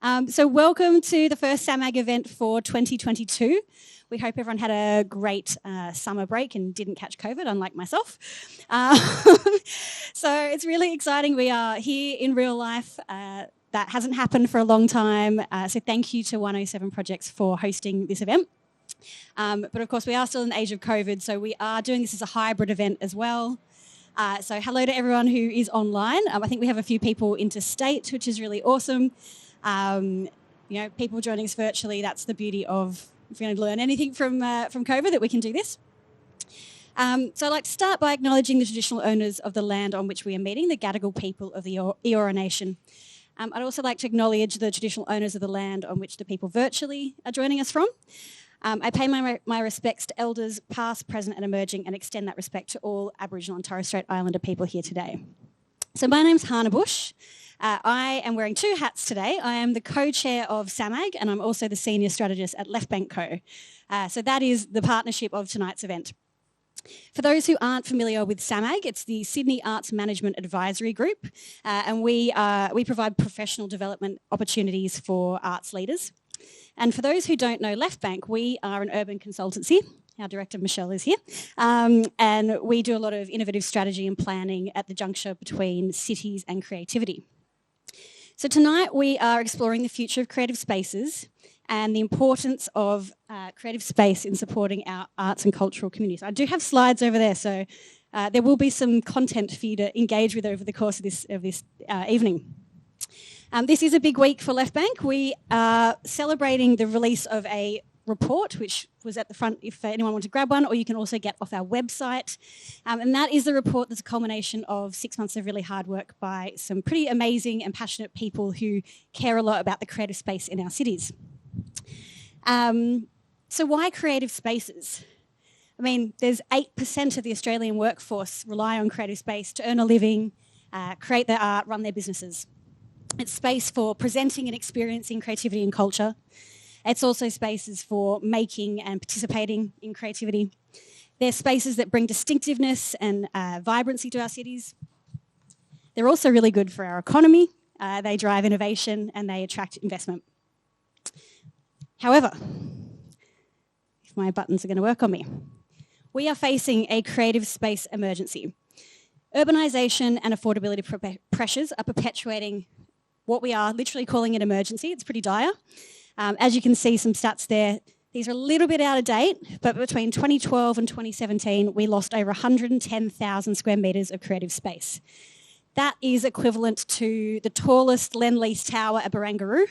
So welcome to the first SAMAG event for 2022. We hope everyone had a great summer break and didn't catch COVID, unlike myself. So it's really exciting. We are here in real life. That hasn't happened for a long time. So thank you to 107 Projects for hosting this event. But of course, we are still in the age of COVID, so we are doing this as a hybrid event as well. So hello to everyone who is online. I think we have a few people interstate, which is really awesome. People joining us virtually, that's the beauty of, if you're going to learn anything from COVID, that we can do this. So I'd like to start by acknowledging the traditional owners of the land on which we are meeting, the Gadigal people of the Eora Nation. I'd also like to acknowledge the traditional owners of the land on which the people virtually are joining us from. I pay my respects to elders past, present and emerging, and extend that respect to all Aboriginal and Torres Strait Islander people here today. So my name's Hannah Bush. I am wearing two hats today. I am the co-chair of SAMAG and I'm also the senior strategist at Left Bank Co. So that is the partnership of tonight's event. For those who aren't familiar with SAMAG, it's the Sydney Arts Management Advisory Group, and we provide professional development opportunities for arts leaders. And for those who don't know Left Bank, we are an urban consultancy. Our director, Michelle, is here. And we do a lot of innovative strategy and planning at the juncture between cities and creativity. So tonight we are exploring the future of creative spaces and the importance of creative space in supporting our arts and cultural communities. I do have slides over there, so there will be some content for you to engage with over the course of this evening. This is a big week for Left Bank. We are celebrating the release of a report, which was at the front if anyone wants to grab one, or you can also get off our website. And that is the report that's a culmination of 6 months of really hard work by some pretty amazing and passionate people who care a lot about the creative space in our cities. So why creative spaces? I mean, there's 8% of the Australian workforce rely on creative space to earn a living, create their art, run their businesses. It's space for presenting and experiencing creativity and culture. It's also spaces for making and participating in creativity. They're spaces that bring distinctiveness and vibrancy to our cities. They're also really good for our economy. They drive innovation and they attract investment. However, if my buttons are going to work on me, we are facing a creative space emergency. Urbanisation and affordability pressures are perpetuating what we are literally calling an emergency. It's pretty dire. As you can see, some stats there. These are a little bit out of date, but between 2012 and 2017, we lost over 110,000 square metres of creative space. That is equivalent to the tallest Lend-Lease tower at Barangaroo.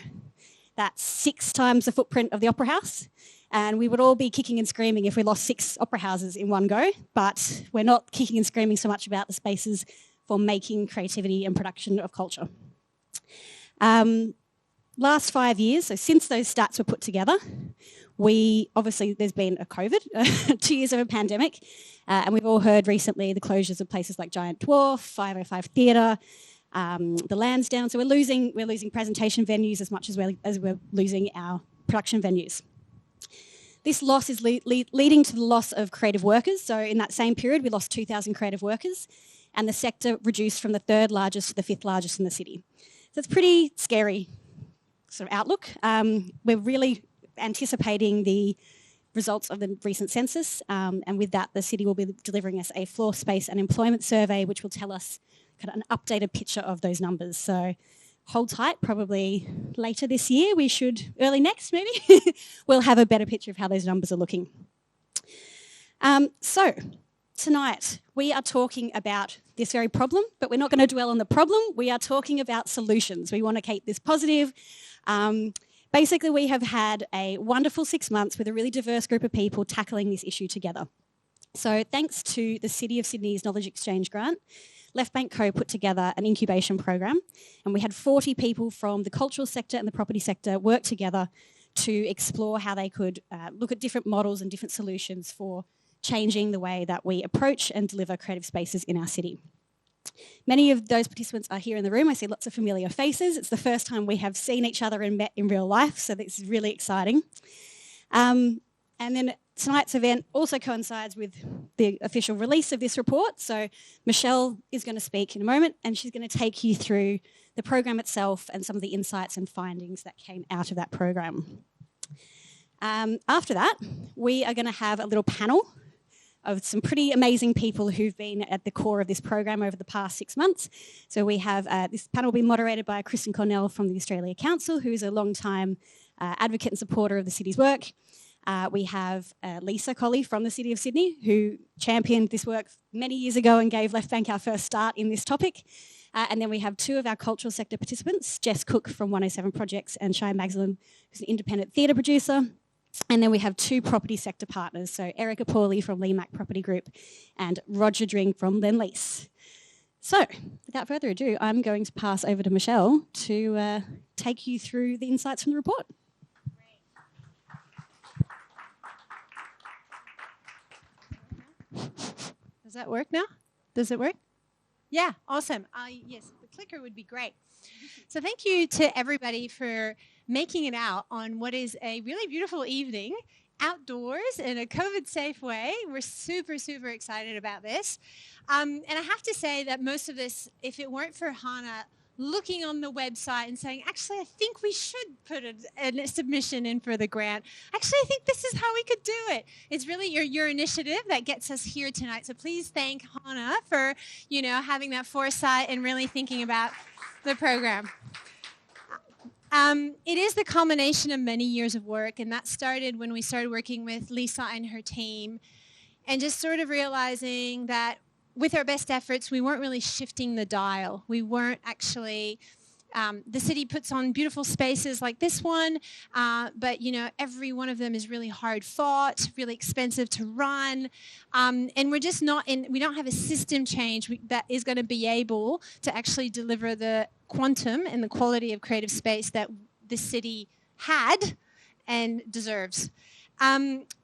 That's 6 times the footprint of the Opera House. And we would all be kicking and screaming if we lost 6 opera houses in one go, but we're not kicking and screaming so much about the spaces for making creativity and production of culture. Last 5 years, so since those stats were put together, there's been a COVID, 2 years of a pandemic, and we've all heard recently the closures of places like Giant Dwarf, 505 Theatre, the Lansdowne. So we're losing presentation venues as much as we're losing our production venues. This loss is leading to the loss of creative workers. So in that same period, we lost 2,000 creative workers, and the sector reduced from the 3rd largest to the 5th largest in the city. So it's pretty scary sort of outlook. We're really anticipating the results of the recent census, and with that, the city will be delivering us a floor space and employment survey, which will tell us kind of an updated picture of those numbers. So hold tight, probably later this year, early next maybe, we'll have a better picture of how those numbers are looking. So tonight, we are talking about this very problem, but we're not going to dwell on the problem. We are talking about solutions. We want to keep this positive. Basically, we have had a wonderful 6 months with a really diverse group of people tackling this issue together. So thanks to the City of Sydney's Knowledge Exchange grant, Left Bank Co put together an incubation program, and we had 40 people from the cultural sector and the property sector work together to explore how they could look at different models and different solutions for changing the way that we approach and deliver creative spaces in our city. Many of those participants are here in the room. I see lots of familiar faces. It's the first time we have seen each other and met in real life, so this is really exciting. And then tonight's event also coincides with the official release of this report. So Michelle is going to speak in a moment, and she's going to take you through the program itself and some of the insights and findings that came out of that program. After that, we are going to have a little panel of some pretty amazing people who've been at the core of this program over the past 6 months. So we have this panel will be moderated by Kristen Cornell from the Australia Council, who is a long-time advocate and supporter of the city's work. We have Lisa Colley from the City of Sydney, who championed this work many years ago and gave Left Bank our first start in this topic. And then we have two of our cultural sector participants, Jess Cook from 107 Projects and Shai Magdalene, who's an independent theatre producer. And then we have two property sector partners, so Erica Pawley from Lemac Property Group and Roger Dring from Lendlease. So, without further ado, I'm going to pass over to Michelle to take you through the insights from the report. Does that work now? Does it work? Yeah, awesome. Yes, the clicker would be great. So thank you to everybody for making it out on what is a really beautiful evening outdoors in a COVID-safe way. We're super, super excited about this. And I have to say that most of this, if it weren't for Hannah looking on the website and saying, actually, I think we should put a submission in for the grant. Actually, I think this is how we could do it. It's really your initiative that gets us here tonight. So please thank Hannah for, having that foresight and really thinking about the program. It is the culmination of many years of work, and that started when we started working with Lisa and her team, and just sort of realizing that with our best efforts, we weren't really shifting the dial. We weren't actually, the city puts on beautiful spaces like this one, but every one of them is really hard fought, really expensive to run, and we're just not we don't have a system change that is going to be able to actually deliver the quantum and the quality of creative space that the city had and deserves.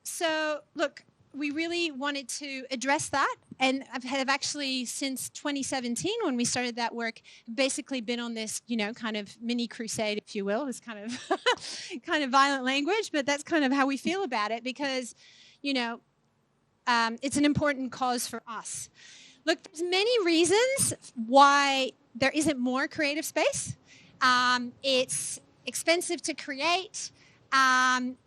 So look, we really wanted to address that, and have actually since 2017, when we started that work, basically been on this, kind of mini crusade, if you will. It's kind of violent language, but that's kind of how we feel about it, because, it's an important cause for us. Look, there's many reasons why there isn't more creative space. It's expensive to create,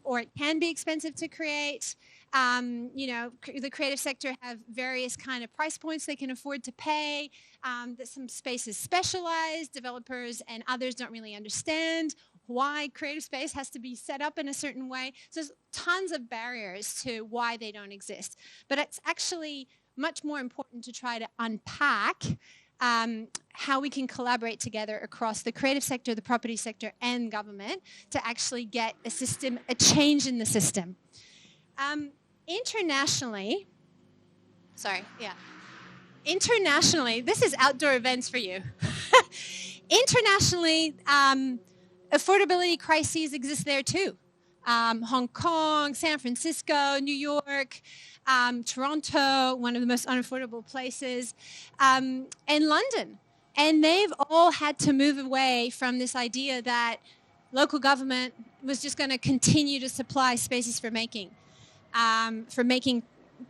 or it can be expensive to create. The creative sector have various kind of price points they can afford to pay. That some space is specialized. Developers and others don't really understand why creative space has to be set up in a certain way. So there's tons of barriers to why they don't exist. But it's actually much more important to try to unpack how we can collaborate together across the creative sector, the property sector, and government to actually get a change in the system. Internationally, this is outdoor events for you. Internationally, affordability crises exist there too. Hong Kong, San Francisco, New York, Toronto, one of the most unaffordable places, and London. And they've all had to move away from this idea that local government was just going to continue to supply spaces for making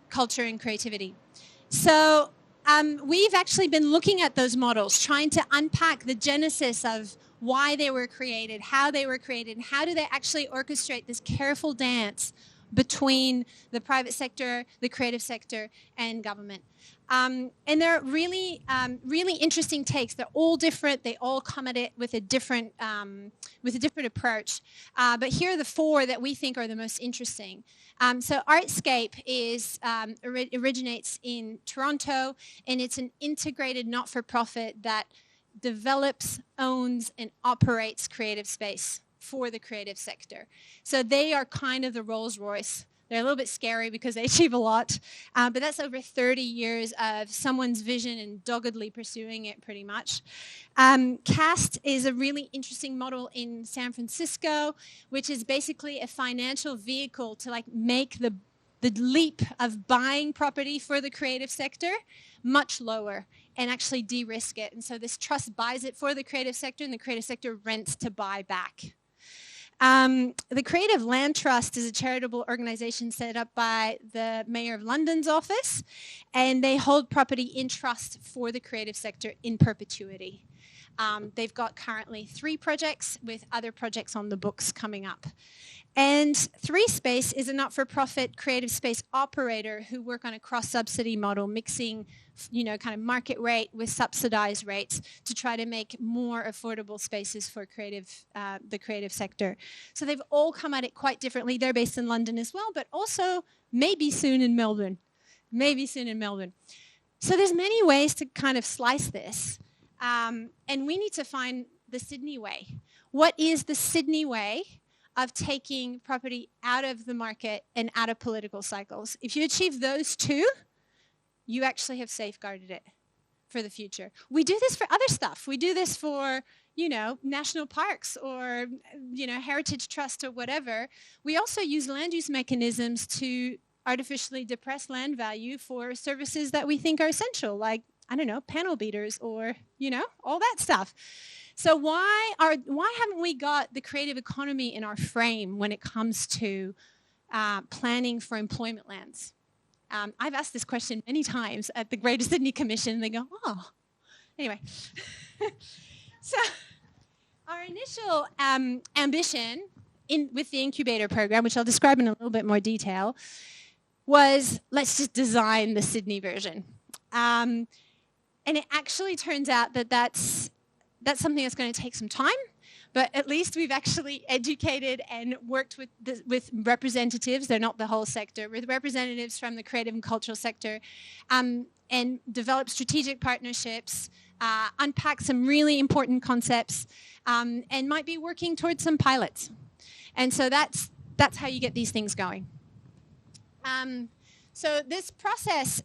culture and creativity. So we've actually been looking at those models, trying to unpack the genesis of why they were created, how they were created, and how do they actually orchestrate this careful dance between the private sector, the creative sector, and government. And they're really, really interesting takes. They're all different. They all come at it with a different approach. But here are the four that we think are the most interesting. So Artscape originates in Toronto, and it's an integrated not-for-profit that develops, owns, and operates creative space for the creative sector. So they are kind of the Rolls-Royce. They're a little bit scary because they achieve a lot, but that's over 30 years of someone's vision and doggedly pursuing it pretty much. CAST is a really interesting model in San Francisco, which is basically a financial vehicle to make the leap of buying property for the creative sector much lower and actually de-risk it. And so this trust buys it for the creative sector, and the creative sector rents to buy back. The Creative Land Trust is a charitable organisation set up by the Mayor of London's office, and they hold property in trust for the creative sector in perpetuity. They've got currently 3 projects with other projects on the books coming up. And 3Space is a not-for-profit creative space operator who work on a cross-subsidy model, mixing, kind of market rate with subsidized rates to try to make more affordable spaces for the creative sector. So they've all come at it quite differently. They're based in London as well, but also maybe soon in Melbourne. So there's many ways to kind of slice this. And we need to find the Sydney way. What is the Sydney way of taking property out of the market and out of political cycles? If you achieve those 2, you actually have safeguarded it for the future. We do this for other stuff. We do this for, national parks or, heritage trust or whatever. We also use land use mechanisms to artificially depress land value for services that we think are essential, like, panel beaters or, all that stuff. So why haven't we got the creative economy in our frame when it comes to planning for employment lands? I've asked this question many times at the Greater Sydney Commission, and they go, oh. Anyway, so our initial ambition with the incubator program, which I'll describe in a little bit more detail, was let's just design the Sydney version. And it actually turns out that that's something that's going to take some time, but at least we've actually educated and worked with representatives, they're not the whole sector, with representatives from the creative and cultural sector, and developed strategic partnerships, unpacked some really important concepts, and might be working towards some pilots. And so that's how you get these things going. So this process,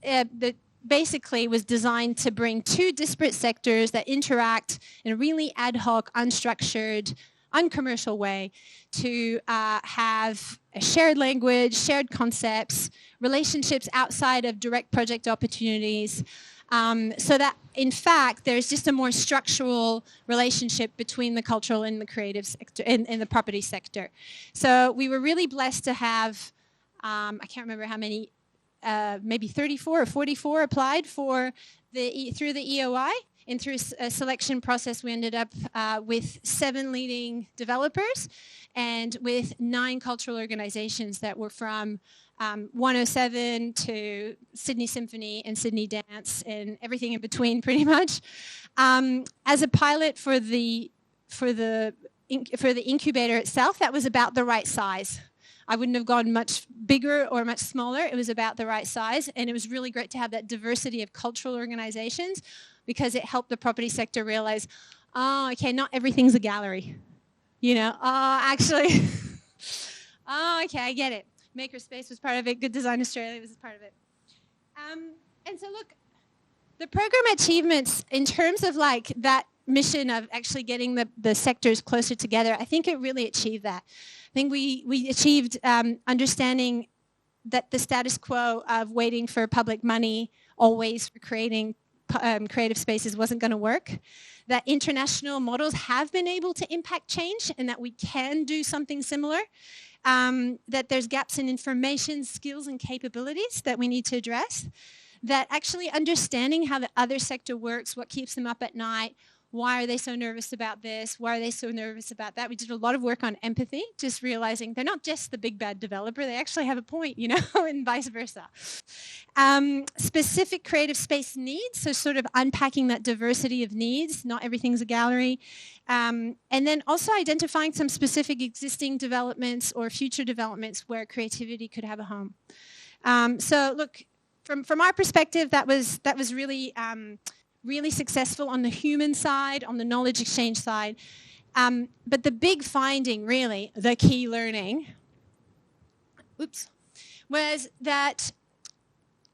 basically was designed to bring 2 disparate sectors that interact in a really ad hoc, unstructured, uncommercial way to have a shared language, shared concepts, relationships outside of direct project opportunities, so that, in fact, there's just a more structural relationship between the cultural and the creative sector and the property sector. So we were really blessed to have, I can't remember how many, maybe 34 or 44 applied through the EOI, and through a selection process we ended up with 7 leading developers and with 9 cultural organizations that were from 107 to Sydney Symphony and Sydney Dance and everything in between pretty much. As a pilot for the incubator itself, that was about the right size. I wouldn't have gone much bigger or much smaller. It was about the right size, and it was really great to have that diversity of cultural organizations because it helped the property sector realize, oh, okay, not everything's a gallery. Actually, oh, okay, I get it. Makerspace was part of it. Good Design Australia was part of it. And so, look, the program achievements in terms of like that mission of actually getting the sectors closer together, I think it really achieved that. I think we achieved understanding that the status quo of waiting for public money always for creating creative spaces wasn't going to work, that international models have been able to impact change and that we can do something similar, that there's gaps in information, skills and capabilities that we need to address, that actually understanding how the other sector works, what keeps them up at night, why are they so nervous about this? Why are they so nervous about that? We did a lot of work on empathy, just realizing they're not just the big bad developer, they actually have a point, and vice versa. Specific creative space needs, so sort of unpacking that diversity of needs, not everything's a gallery. And then also identifying some specific existing developments or future developments where creativity could have a home. So look, from our perspective, that was really really successful on the human side, on the knowledge exchange side. But the big finding, really, the key learning, was that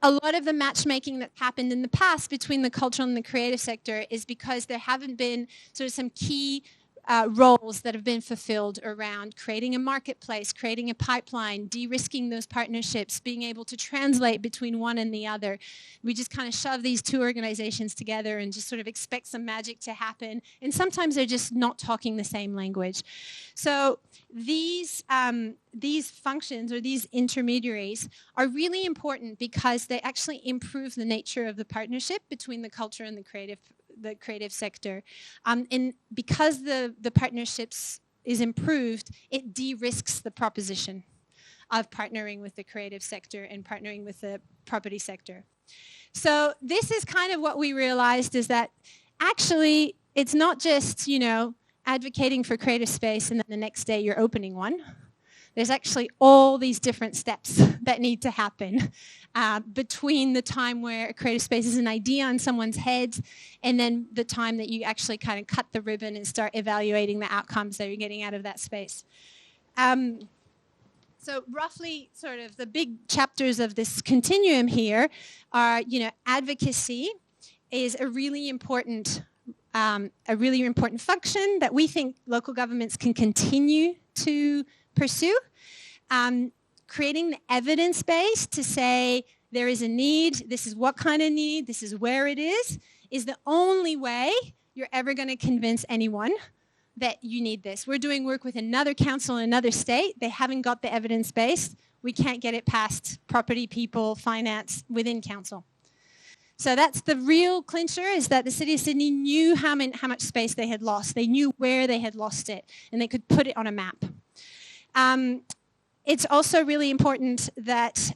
a lot of the matchmaking that happened in the past between the cultural and the creative sector is because there haven't been sort of some key roles that have been fulfilled around creating a marketplace, creating a pipeline, de-risking those partnerships, being able to translate between one and the other. We just kind of shove these two organizations together and just sort of expect some magic to happen. And sometimes they're just not talking the same language. So these functions or these intermediaries are really important because they actually improve the nature of the partnership between the culture and the creative sector. And because the partnerships is improved, it de-risks the proposition of partnering with the creative sector and partnering with the property sector. So this is kind of what we realized, is that actually it's not just, advocating for creative space and then the next day you're opening one. There's actually all these different steps that need to happen between the time where a creative space is an idea on someone's head and then the time that you actually kind of cut the ribbon and start evaluating the outcomes that you're getting out of that space. So roughly sort of the big chapters of this continuum here are, advocacy is a really important function that we think local governments can continue to pursue. Creating the evidence base to say there is a need, this is what kind of need, this is where it is the only way you're ever going to convince anyone that you need this. We're doing work with another council in another state. They haven't got the evidence base. We can't get it past property, people, finance within council. So that's the real clincher, is that the City of Sydney knew how much space they had lost. They knew where they had lost it, and they could put it on a map. It's also really important that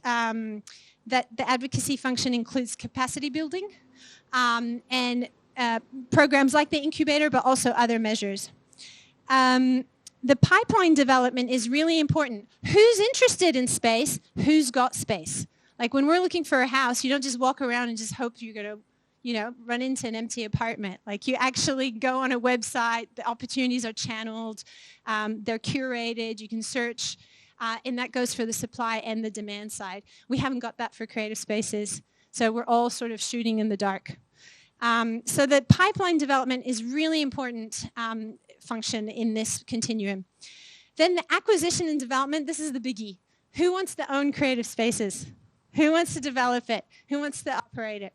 that the advocacy function includes capacity building and programs like the incubator, but also other measures. The pipeline development is really important. Who's interested in space? Who's got space? Like when we're looking for a house, you don't just walk around and just hope you're going to run into an empty apartment. Like you actually go on a website, the opportunities are channeled, they're curated, you can search, and that goes for the supply and the demand side. We haven't got that for creative spaces, so we're all sort of shooting in the dark. So the pipeline development is really important function in this continuum. Then the acquisition and development, this is the biggie. Who wants to own creative spaces? Who wants to develop it? Who wants to operate it?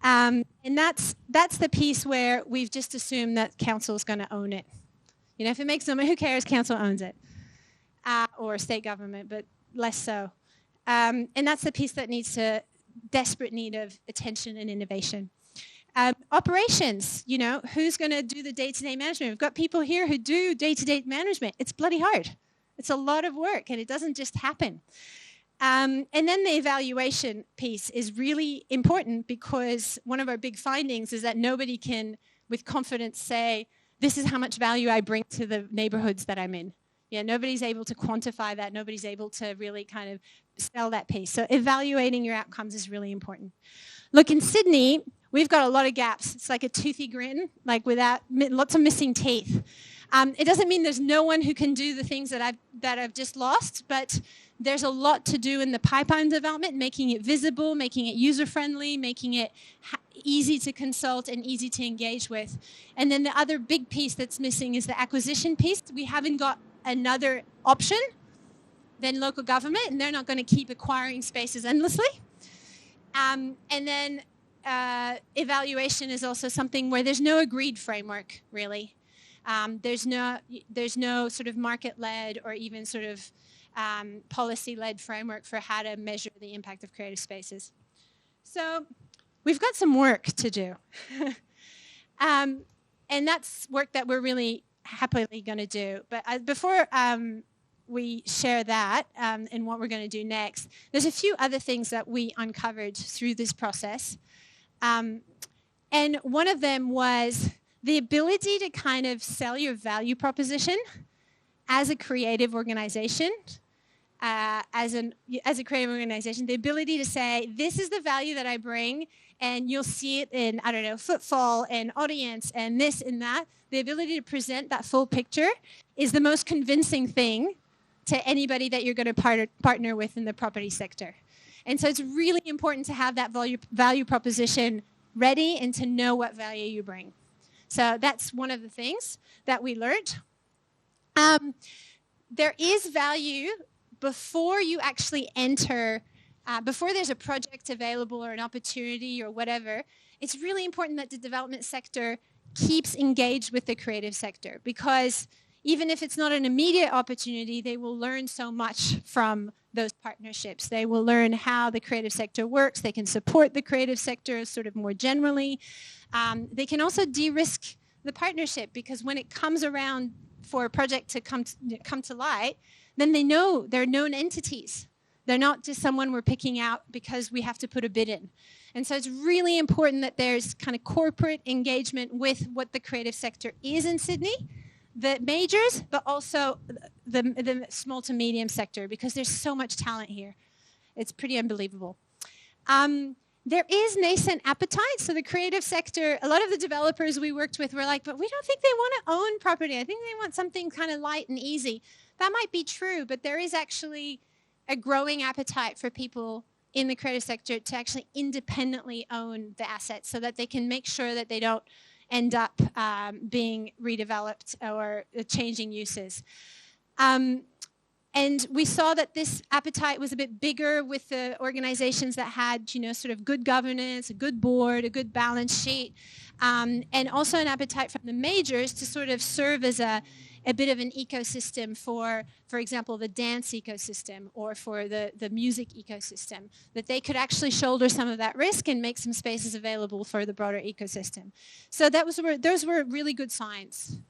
And that's the piece where we've just assumed that council is going to own it. If it makes them, who cares? Council owns it, or state government, but less so. And that's the piece that needs desperate need of attention and innovation. Operations, who's going to do the day-to-day management? We've got people here who do day-to-day management. It's bloody hard. It's a lot of work, and it doesn't just happen. And then the evaluation piece is really important, because one of our big findings is that nobody can, with confidence, say, this is how much value I bring to the neighborhoods that I'm in. Nobody's able to quantify that. Nobody's able to really kind of sell that piece. So evaluating your outcomes is really important. Look, in Sydney, we've got a lot of gaps. It's like a toothy grin, like without lots of missing teeth. It doesn't mean there's no one who can do the things that I've just lost, but there's a lot to do in the pipeline development, making it visible, making it user-friendly, making it easy to consult and easy to engage with. And then the other big piece that's missing is the acquisition piece. We haven't got another option than local government, and they're not going to keep acquiring spaces endlessly. And then evaluation is also something where there's no agreed framework, really. There's no sort of market-led or even sort of policy-led framework for how to measure the impact of creative spaces. So we've got some work to do. And that's work that we're really happily going to do. But before we share that and what we're going to do next, there's a few other things that we uncovered through this process. And one of them was the ability to kind of sell your value proposition as a creative organization, as a creative organization, the ability to say, this is the value that I bring, and you'll see it in, footfall and audience and this and that. The ability to present that full picture is the most convincing thing to anybody that you're going to partner with in the property sector. And so it's really important to have that value proposition ready and to know what value you bring. So that's one of the things that we learned. There is value before you actually enter, before there's a project available or an opportunity or whatever. It's really important that the development sector keeps engaged with the creative sector, because even if it's not an immediate opportunity, they will learn so much from those partnerships. They will learn how the creative sector works. They can support the creative sector sort of more generally. They can also de-risk the partnership, because when it comes around for a project to come to light, then they know they're known entities. They're not just someone we're picking out because we have to put a bid in. And so it's really important that there's kind of corporate engagement with what the creative sector is in Sydney, the majors, but also the small to medium sector, because there's so much talent here. It's pretty unbelievable. There is nascent appetite. So the creative sector, a lot of the developers we worked with were like, but we don't think they want to own property. I think they want something kind of light and easy. That might be true, but there is actually a growing appetite for people in the creative sector to actually independently own the assets, so that they can make sure that they don't end up being redeveloped or changing uses. And we saw that this appetite was a bit bigger with the organizations that had, sort of good governance, a good board, a good balance sheet, and also an appetite from the majors to sort of serve as a bit of an ecosystem for example, the dance ecosystem or for the music ecosystem, that they could actually shoulder some of that risk and make some spaces available for the broader ecosystem. So those were really good signs.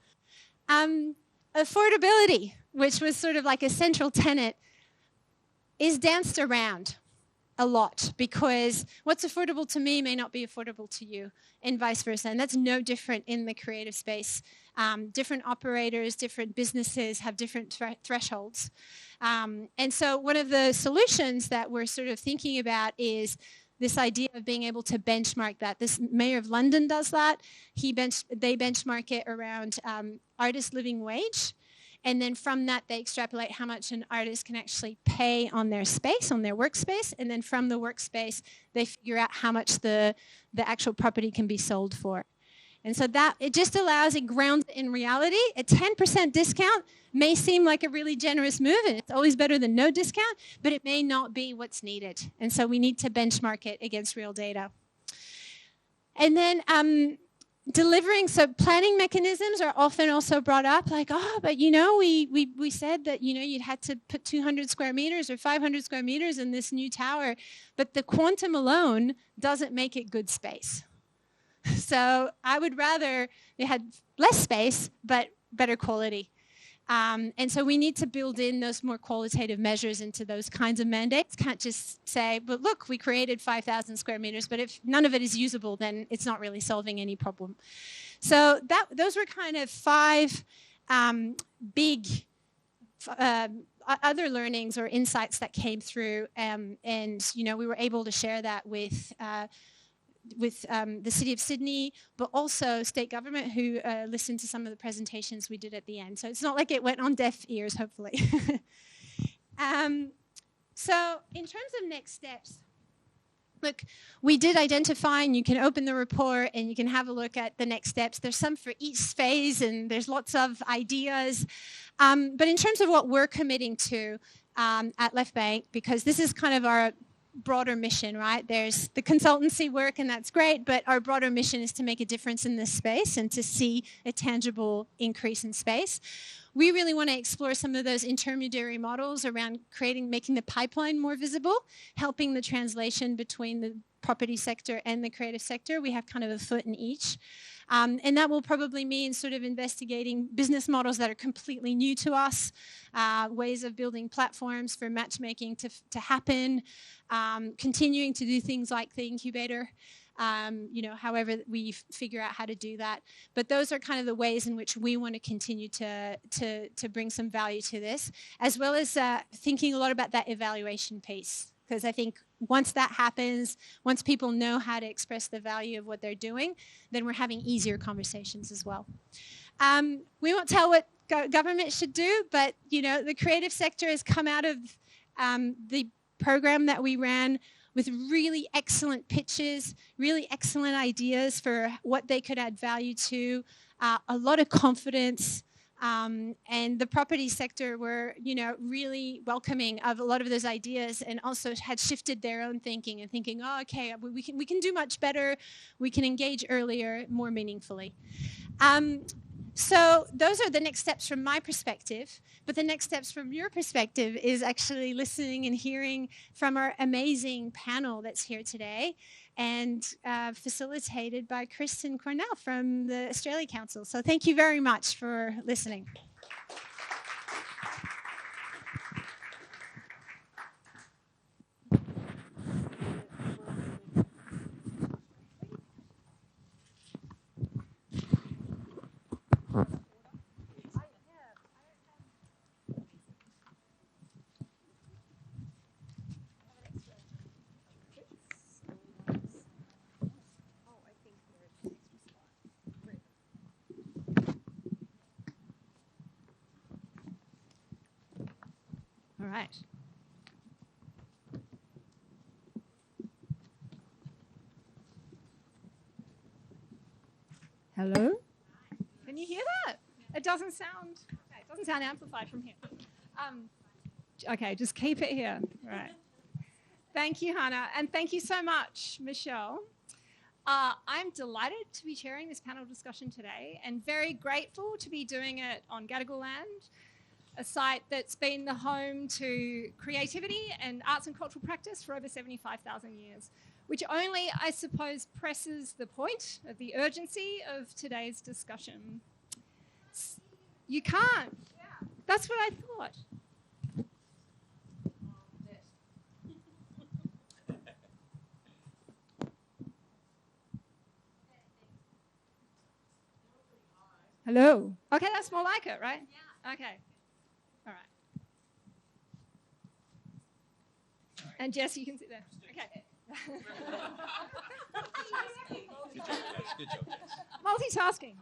Affordability, which was sort of like a central tenet, is danced around a lot, because what's affordable to me may not be affordable to you, and vice versa. And that's no different in the creative space. Different operators, different businesses have different thresholds. And so one of the solutions that we're sort of thinking about is this idea of being able to benchmark that. This Mayor of London does that. They benchmark it around artist living wage. And then from that, they extrapolate how much an artist can actually pay on their space, on their workspace. And then from the workspace, they figure out how much the actual property can be sold for. And so that, it just allows, it grounds it in reality. A 10% discount may seem like a really generous move, and it's always better than no discount, but it may not be what's needed. And so we need to benchmark it against real data. And then delivering, so planning mechanisms are often also brought up, like, oh, but we said that, you'd had to put 200 square meters or 500 square meters in this new tower, but the quantum alone doesn't make it good space. So I would rather they had less space, but better quality. And so we need to build in those more qualitative measures into those kinds of mandates. Can't just say, but look, we created 5,000 square meters, but if none of it is usable, then it's not really solving any problem. So those were kind of 5 big other learnings or insights that came through. And we were able to share that with the City of Sydney, but also state government, who listened to some of the presentations we did at the end. So it's not like it went on deaf ears, hopefully. So in terms of next steps, look, we did identify, and you can open the report and you can have a look at the next steps. There's some for each phase, and there's lots of ideas. But in terms of what we're committing to at Left Bank, because this is kind of our broader mission, right? There's the consultancy work, and that's great, but our broader mission is to make a difference in this space and to see a tangible increase in space. We really want to explore some of those intermediary models around making the pipeline more visible, helping the translation between the property sector and the creative sector. We have kind of a foot in each. And that will probably mean sort of investigating business models that are completely new to us, ways of building platforms for matchmaking to happen, continuing to do things like the incubator, however we figure out how to do that. But those are kind of the ways in which we want to continue to bring some value to this, as well as thinking a lot about that evaluation piece. Because I think once that happens, once people know how to express the value of what they're doing, then we're having easier conversations as well. We won't tell what government should do, but the creative sector has come out of the program that we ran with really excellent pitches, really excellent ideas for what they could add value to, a lot of confidence. And the property sector were, really welcoming of a lot of those ideas, and also had shifted their own thinking and thinking, oh, okay, we can do much better. We can engage earlier, more meaningfully. So those are the next steps from my perspective. But the next steps from your perspective is actually listening and hearing from our amazing panel that's here today, and facilitated by Kristen Cornell from the Australia Council. So thank you very much for listening. All right. Hello? Can you hear that? It doesn't sound amplified from here. Okay, just keep it here. Right. Thank you, Hannah, and thank you so much, Michelle. I'm delighted to be chairing this panel discussion today, and very grateful to be doing it on Gadigal land, a site that's been the home to creativity and arts and cultural practice for over 75,000 years, which only, I suppose, presses the point of the urgency of today's discussion. You can't. Yeah. That's what I thought. Hello. Okay, that's more like it, right? Yeah. Okay. All right. And Jess, you can sit there. Okay. Good job, Jess. Multitasking.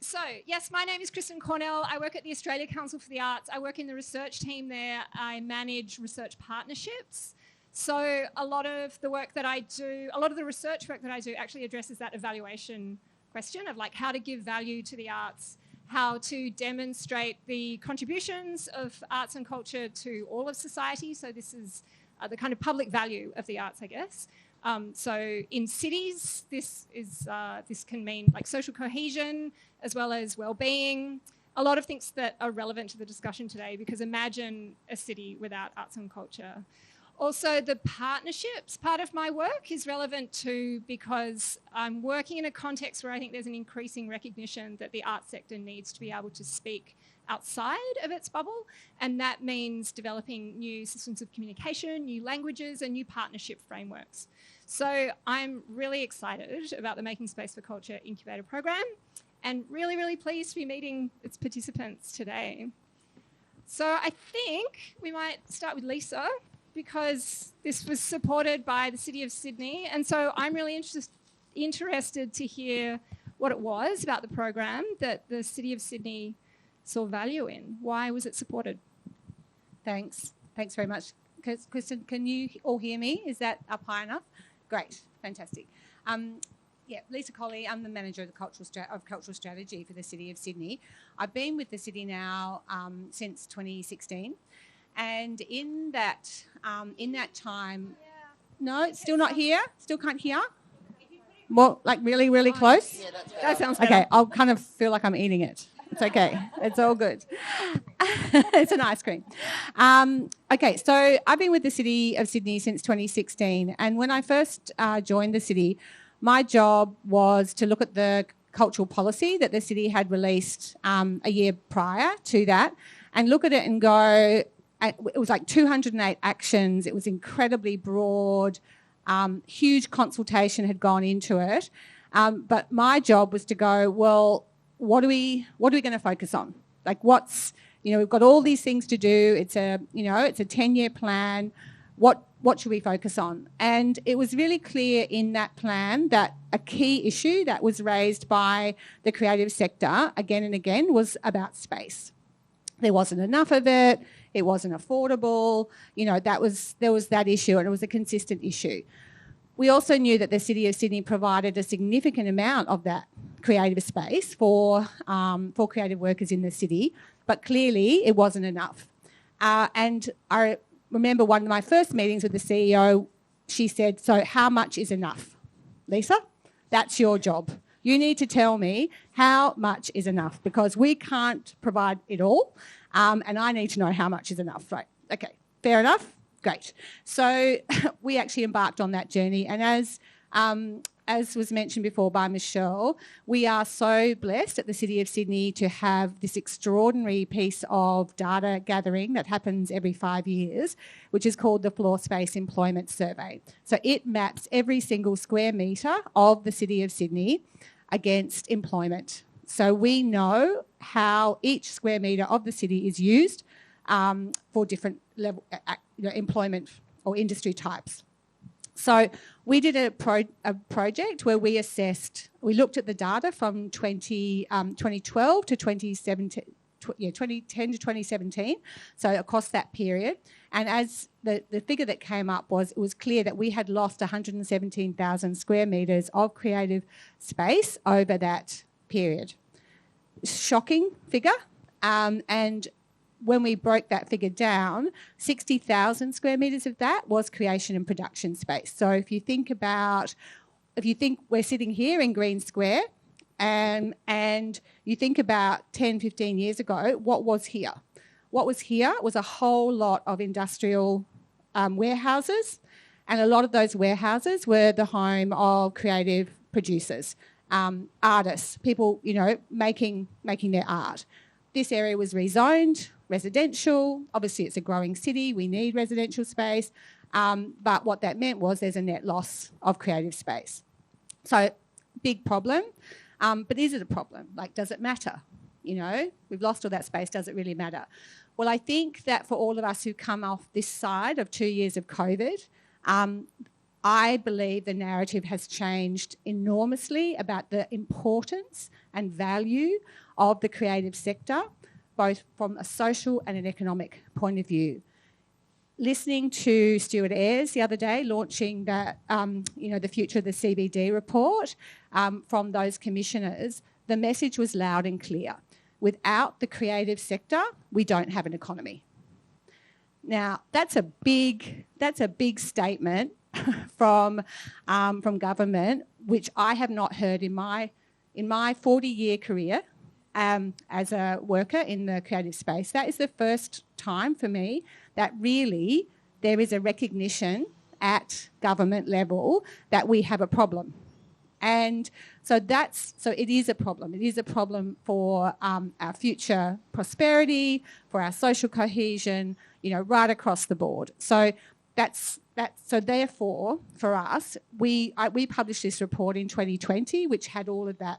So, yes, my name is Kristen Cornell. I work at the Australia Council for the Arts. I work in the research team there. I manage research partnerships. So a lot of the work that I do, a lot of the research work that I do actually addresses that evaluation question of like how to give value to the arts, how to demonstrate the contributions of arts and culture to all of society. So this is the kind of public value of the arts, I guess. So in cities, this can mean like social cohesion as well as well-being. A lot of things that are relevant to the discussion today, because imagine a city without arts and culture. Also, the partnerships part of my work is relevant too, because I'm working in a context where I think there's an increasing recognition that the arts sector needs to be able to speak outside of its bubble, and that means developing new systems of communication, new languages, and new partnership frameworks. So I'm really excited about the Making Space for Culture Incubator program, and really, really pleased to be meeting its participants today. So I think we might start with Lisa, because this was supported by the City of Sydney, and so I'm really interested to hear what it was about the program that the City of Sydney saw value in. Why was it supported? Thanks very much. Kristen, can you all hear me? Is that up high enough? Great, fantastic. Lisa Colley, I'm the manager of the cultural strategy for the City of Sydney. I've been with the city now since 2016, and in that time, no, it's still not here. Still can't hear. More like really, really close. Yeah, that sounds better. Okay. I'll kind of feel like I'm eating it. It's okay. It's all good. It's an ice cream. Okay, so I've been with the City of Sydney since 2016, and when I first joined the city, my job was to look at the cultural policy that the city had released a year prior to that, and look at it and go, it was like 208 actions. It was incredibly broad. Huge consultation had gone into it. But my job was to go, well, what are we going to focus on? Like we've got all these things to do. It's a 10-year plan. What should we focus on? And it was really clear in that plan that a key issue that was raised by the creative sector again and again was about space. There wasn't enough of it. it wasn't affordable. There was that issue, and it was a consistent issue. We also knew that the City of Sydney provided a significant amount of that creative space for creative workers in the city, but clearly it wasn't enough. And I remember one of my first meetings with the CEO, she said, "So how much is enough? Lisa, that's your job. You need to tell me how much is enough, because we can't provide it all, and I need to know how much is enough." Right, okay, fair enough. Great. So we actually embarked on that journey, and as was mentioned before by Michelle, we are so blessed at the City of Sydney to have this extraordinary piece of data gathering that happens every 5 years, which is called the Floor Space Employment Survey. So it maps every single square metre of the City of Sydney against employment. So we know how each square metre of the city is used for different level employment or industry types. So we did a project where we looked at the data from 2012 to 2017, 2010 to 2017, so across that period. And as the figure that came up it was clear that we had lost 117,000 square metres of creative space over that period. Shocking figure. And when we broke that figure down, 60,000 square metres of that was creation and production space. So if you think we're sitting here in Green Square, and you think about 10, 15 years ago, what was here? What was here was a whole lot of industrial warehouses, and a lot of those warehouses were the home of creative producers, artists, people, making their art. This area was rezoned, residential. Obviously, it's a growing city. We need residential space. But what that meant was there's a net loss of creative space. So, big problem. But is it a problem? Does it matter? We've lost all that space. Does it really matter? Well, I think that for all of us who come off this side of 2 years of COVID, I believe the narrative has changed enormously about the importance and value of the creative sector, both from a social and an economic point of view. Listening to Stuart Ayres the other day launching that, the Future of the CBD report from those commissioners, the message was loud and clear. Without the creative sector, we don't have an economy. Now, that's a big statement from government, which I have not heard in my 40-year career as a worker in the creative space. That is the first time for me that really there is a recognition at government level that we have a problem. And so it is a problem. It is a problem for our future prosperity, for our social cohesion, right across the board. So so therefore, for us, we published this report in 2020, which had all of that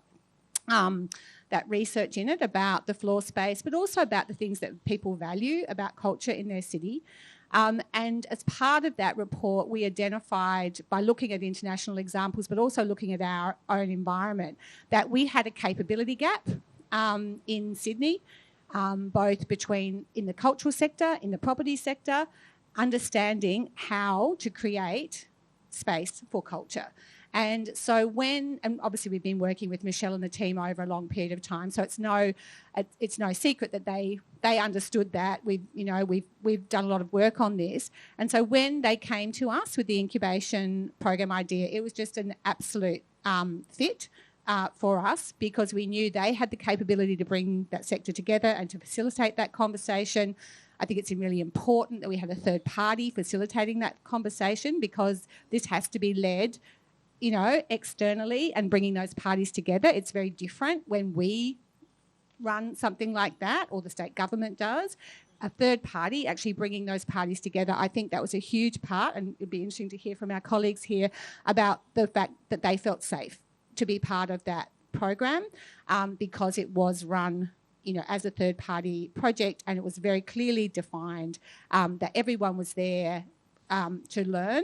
research in it about the floor space, but also about the things that people value about culture in their city. And as part of that report, we identified, by looking at international examples, but also looking at our own environment, that we had a capability gap in Sydney, both in the cultural sector, in the property sector, understanding how to create space for culture. And so and obviously we've been working with Michelle and the team over a long period of time, so it's no secret that they understood that. We've done a lot of work on this. And so when they came to us with the incubation program idea, it was just an absolute fit for us, because we knew they had the capability to bring that sector together and to facilitate that conversation. I think it's really important that we have a third party facilitating that conversation, because this has to be led externally and bringing those parties together. It's very different when we run something like that, or the state government does. A third party actually bringing those parties together, I think that was a huge part, and it'd be interesting to hear from our colleagues here about the fact that they felt safe to be part of that program, because it was run as a third party project, and it was very clearly defined that everyone was there to learn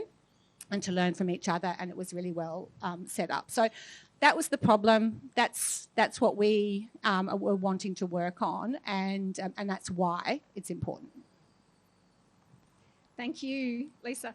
and to learn from each other, and it was really well set up. So that was the problem. That's what we were wanting to work on, and that's why it's important. Thank you, Lisa.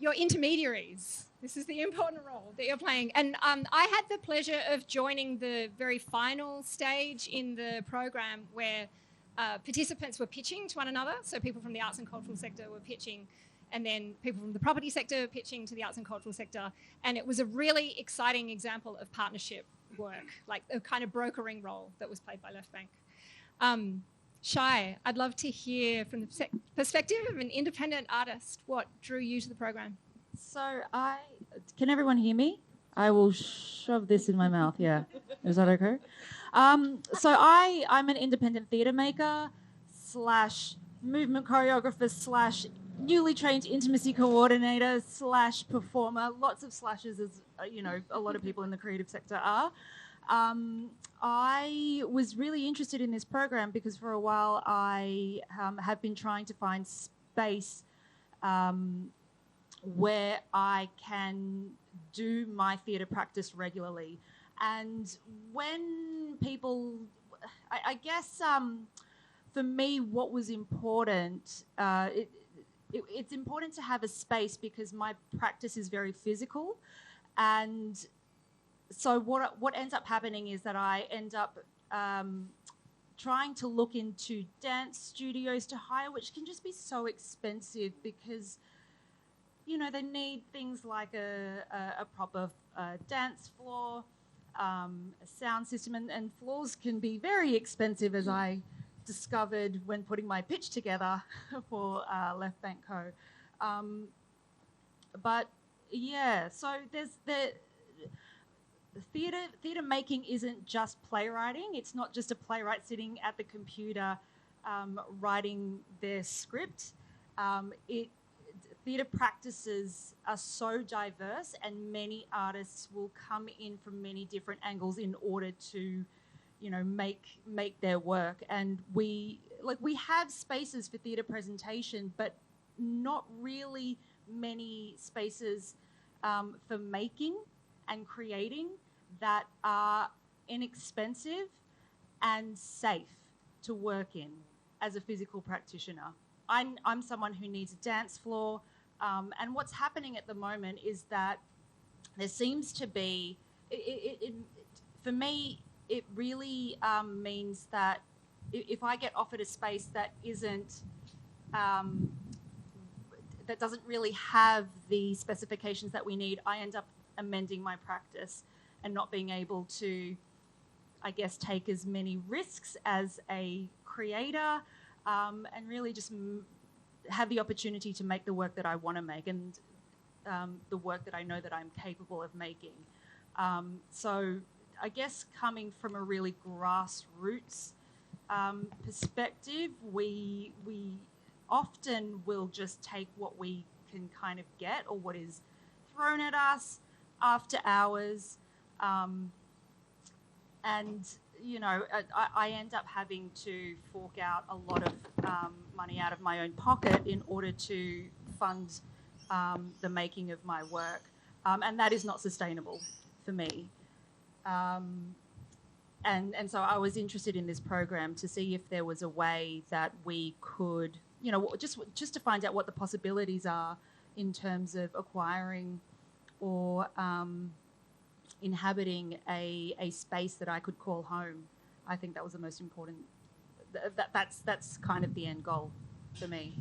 Your intermediaries. This is the important role that you're playing. And I had the pleasure of joining the very final stage in the program where participants were pitching to one another. So people from the arts and cultural sector were pitching, and then people from the property sector pitching to the arts and cultural sector. And it was a really exciting example of partnership work, like a kind of brokering role that was played by Left Bank. Shai, I'd love to hear from the perspective of an independent artist, what drew you to the program? So can everyone hear me? I will shove this in my mouth, yeah. Is that okay? So I'm an independent theatre maker / movement choreographer / newly trained intimacy coordinator / performer. Lots of slashes, as a lot of people in the creative sector are. I was really interested in this program because for a while I have been trying to find space where I can do my theatre practice regularly. And when people, I guess for me what was important, it's important to have a space because my practice is very physical, and so what ends up happening is that I end up trying to look into dance studios to hire, which can just be so expensive because, they need things like a proper dance floor, a sound system, and floors can be very expensive, as I discovered when putting my pitch together for Left Bank Co. But yeah, so theatre making isn't just playwriting. It's not just a playwright sitting at the computer writing their script. Theatre practices are so diverse, and many artists will come in from many different angles in order to, make their work. And we have spaces for theatre presentation, but not really many spaces for making and creating that are inexpensive and safe to work in as a physical practitioner. I'm someone who needs a dance floor, and what's happening at the moment is that there seems to be, for me, it really means that if I get offered a space that isn't, that doesn't really have the specifications that we need, I end up amending my practice and not being able to, I guess, take as many risks as a creator, and really just have the opportunity to make the work that I want to make and the work that I know that I'm capable of making. So I guess coming from a really grassroots perspective, we often will just take what we can kind of get or what is thrown at us after hours. And, I end up having to fork out a lot of money out of my own pocket in order to fund the making of my work. And that is not sustainable for me. And so I was interested in this program to see if there was a way that we could, just to find out what the possibilities are in terms of acquiring or inhabiting a space that I could call home. I think that was the most important. That's kind of the end goal for me.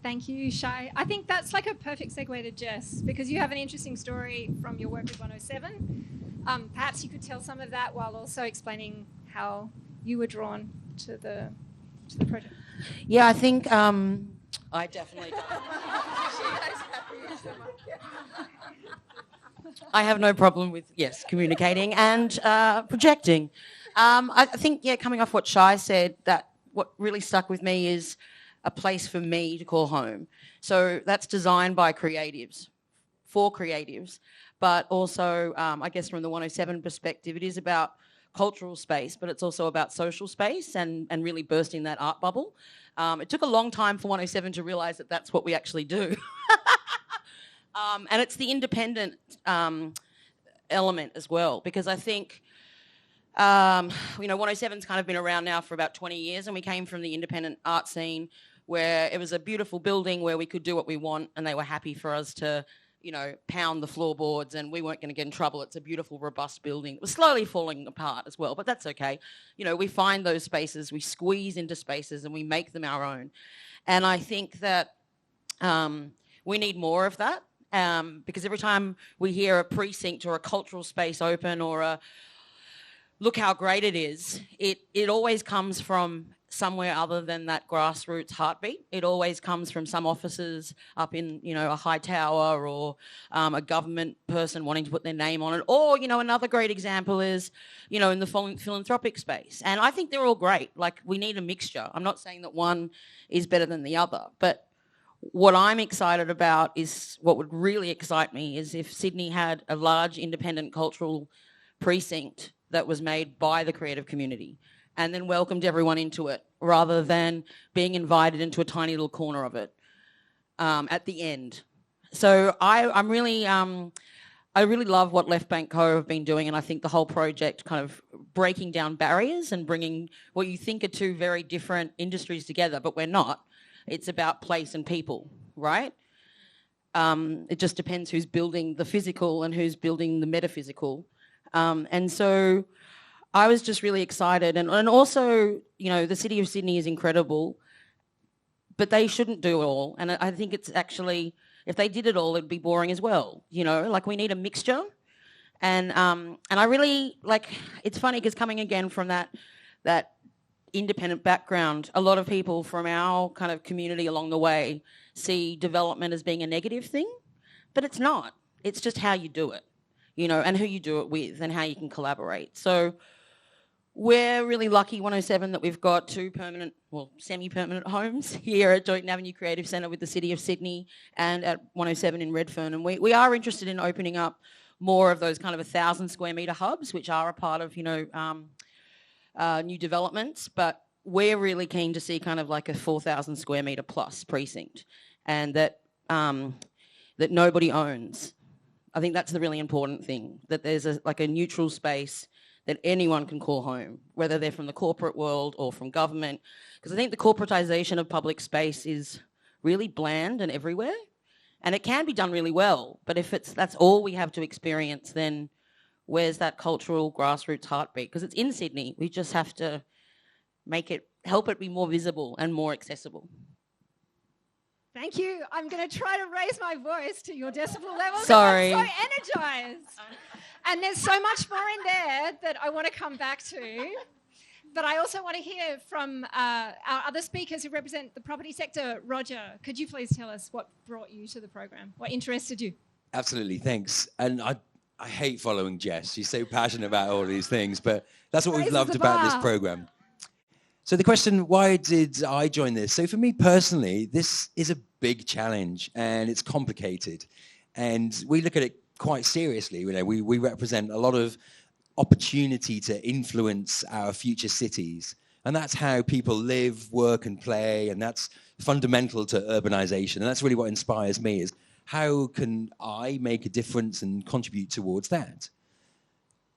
Thank you, Shai. I think that's like a perfect segue to Jess, because you have an interesting story from your work with 107. Perhaps you could tell some of that while also explaining how you were drawn to the project. Yeah, I think I definitely don't. I have no problem with, communicating and projecting. I think, coming off what Shai said, that what really stuck with me is a place for me to call home. So that's designed by creatives, for creatives, but also, I guess from the 107 perspective, it is about cultural space, but it's also about social space and really bursting that art bubble. It took a long time for 107 to realise that that's what we actually do. And it's the independent element as well, because I think, 107's kind of been around now for about 20 years, and we came from the independent art scene where it was a beautiful building where we could do what we want and they were happy for us to, pound the floorboards and we weren't going to get in trouble. It's a beautiful, robust building. It was slowly falling apart as well, but that's okay. We find those spaces, we squeeze into spaces and we make them our own. And I think that we need more of that because every time we hear a precinct or a cultural space open or a look how great it is, it always comes from somewhere other than that grassroots heartbeat. It always comes from some officers up in, a high tower or a government person wanting to put their name on it. Or, another great example is, in the philanthropic space. And I think they're all great. Like, we need a mixture. I'm not saying that one is better than the other. But what I'm excited about is, what would really excite me is if Sydney had a large independent cultural precinct that was made by the creative community and then welcomed everyone into it rather than being invited into a tiny little corner of it at the end. So I really love what Left Bank Co have been doing, and I think the whole project kind of breaking down barriers and bringing what you think are two very different industries together, but we're not. It's about place and people, right? It just depends who's building the physical and who's building the metaphysical. And so I was just really excited. And also, the City of Sydney is incredible, but they shouldn't do it all. And I think it's actually, if they did it all, it'd be boring as well. Like, we need a mixture. And I really, it's funny because coming again from that independent background, a lot of people from our kind of community along the way see development as being a negative thing, but it's not. It's just how you do it, and who you do it with and how you can collaborate. So we're really lucky, 107, that we've got two semi-permanent homes here at Joyton Avenue Creative Centre with the City of Sydney and at 107 in Redfern. And we are interested in opening up more of those kind of 1,000 square metre hubs, which are a part of, new developments. But we're really keen to see kind of like a 4,000 square metre plus precinct, and that nobody owns. I think that's the really important thing, that there's a neutral space that anyone can call home, whether they're from the corporate world or from government. Because I think the corporatisation of public space is really bland and everywhere, and it can be done really well. But if that's all we have to experience, then where's that cultural grassroots heartbeat? Because it's in Sydney. We just have to help it be more visible and more accessible. Thank you. I'm going to try to raise my voice to your decibel level. Sorry. I'm so energised. And there's so much more in there that I want to come back to. But I also want to hear from our other speakers who represent the property sector. Roger, could you please tell us what brought you to the program? What interested you? Absolutely, thanks. And I hate following Jess. She's so passionate about all these things, but that's what we've loved about this program. So the question, why did I join this? So for me personally, this is a big challenge and it's complicated. And we look at it quite seriously. We represent a lot of opportunity to influence our future cities. And that's how people live, work and play. And that's fundamental to urbanization. And that's really what inspires me, is how can I make a difference and contribute towards that?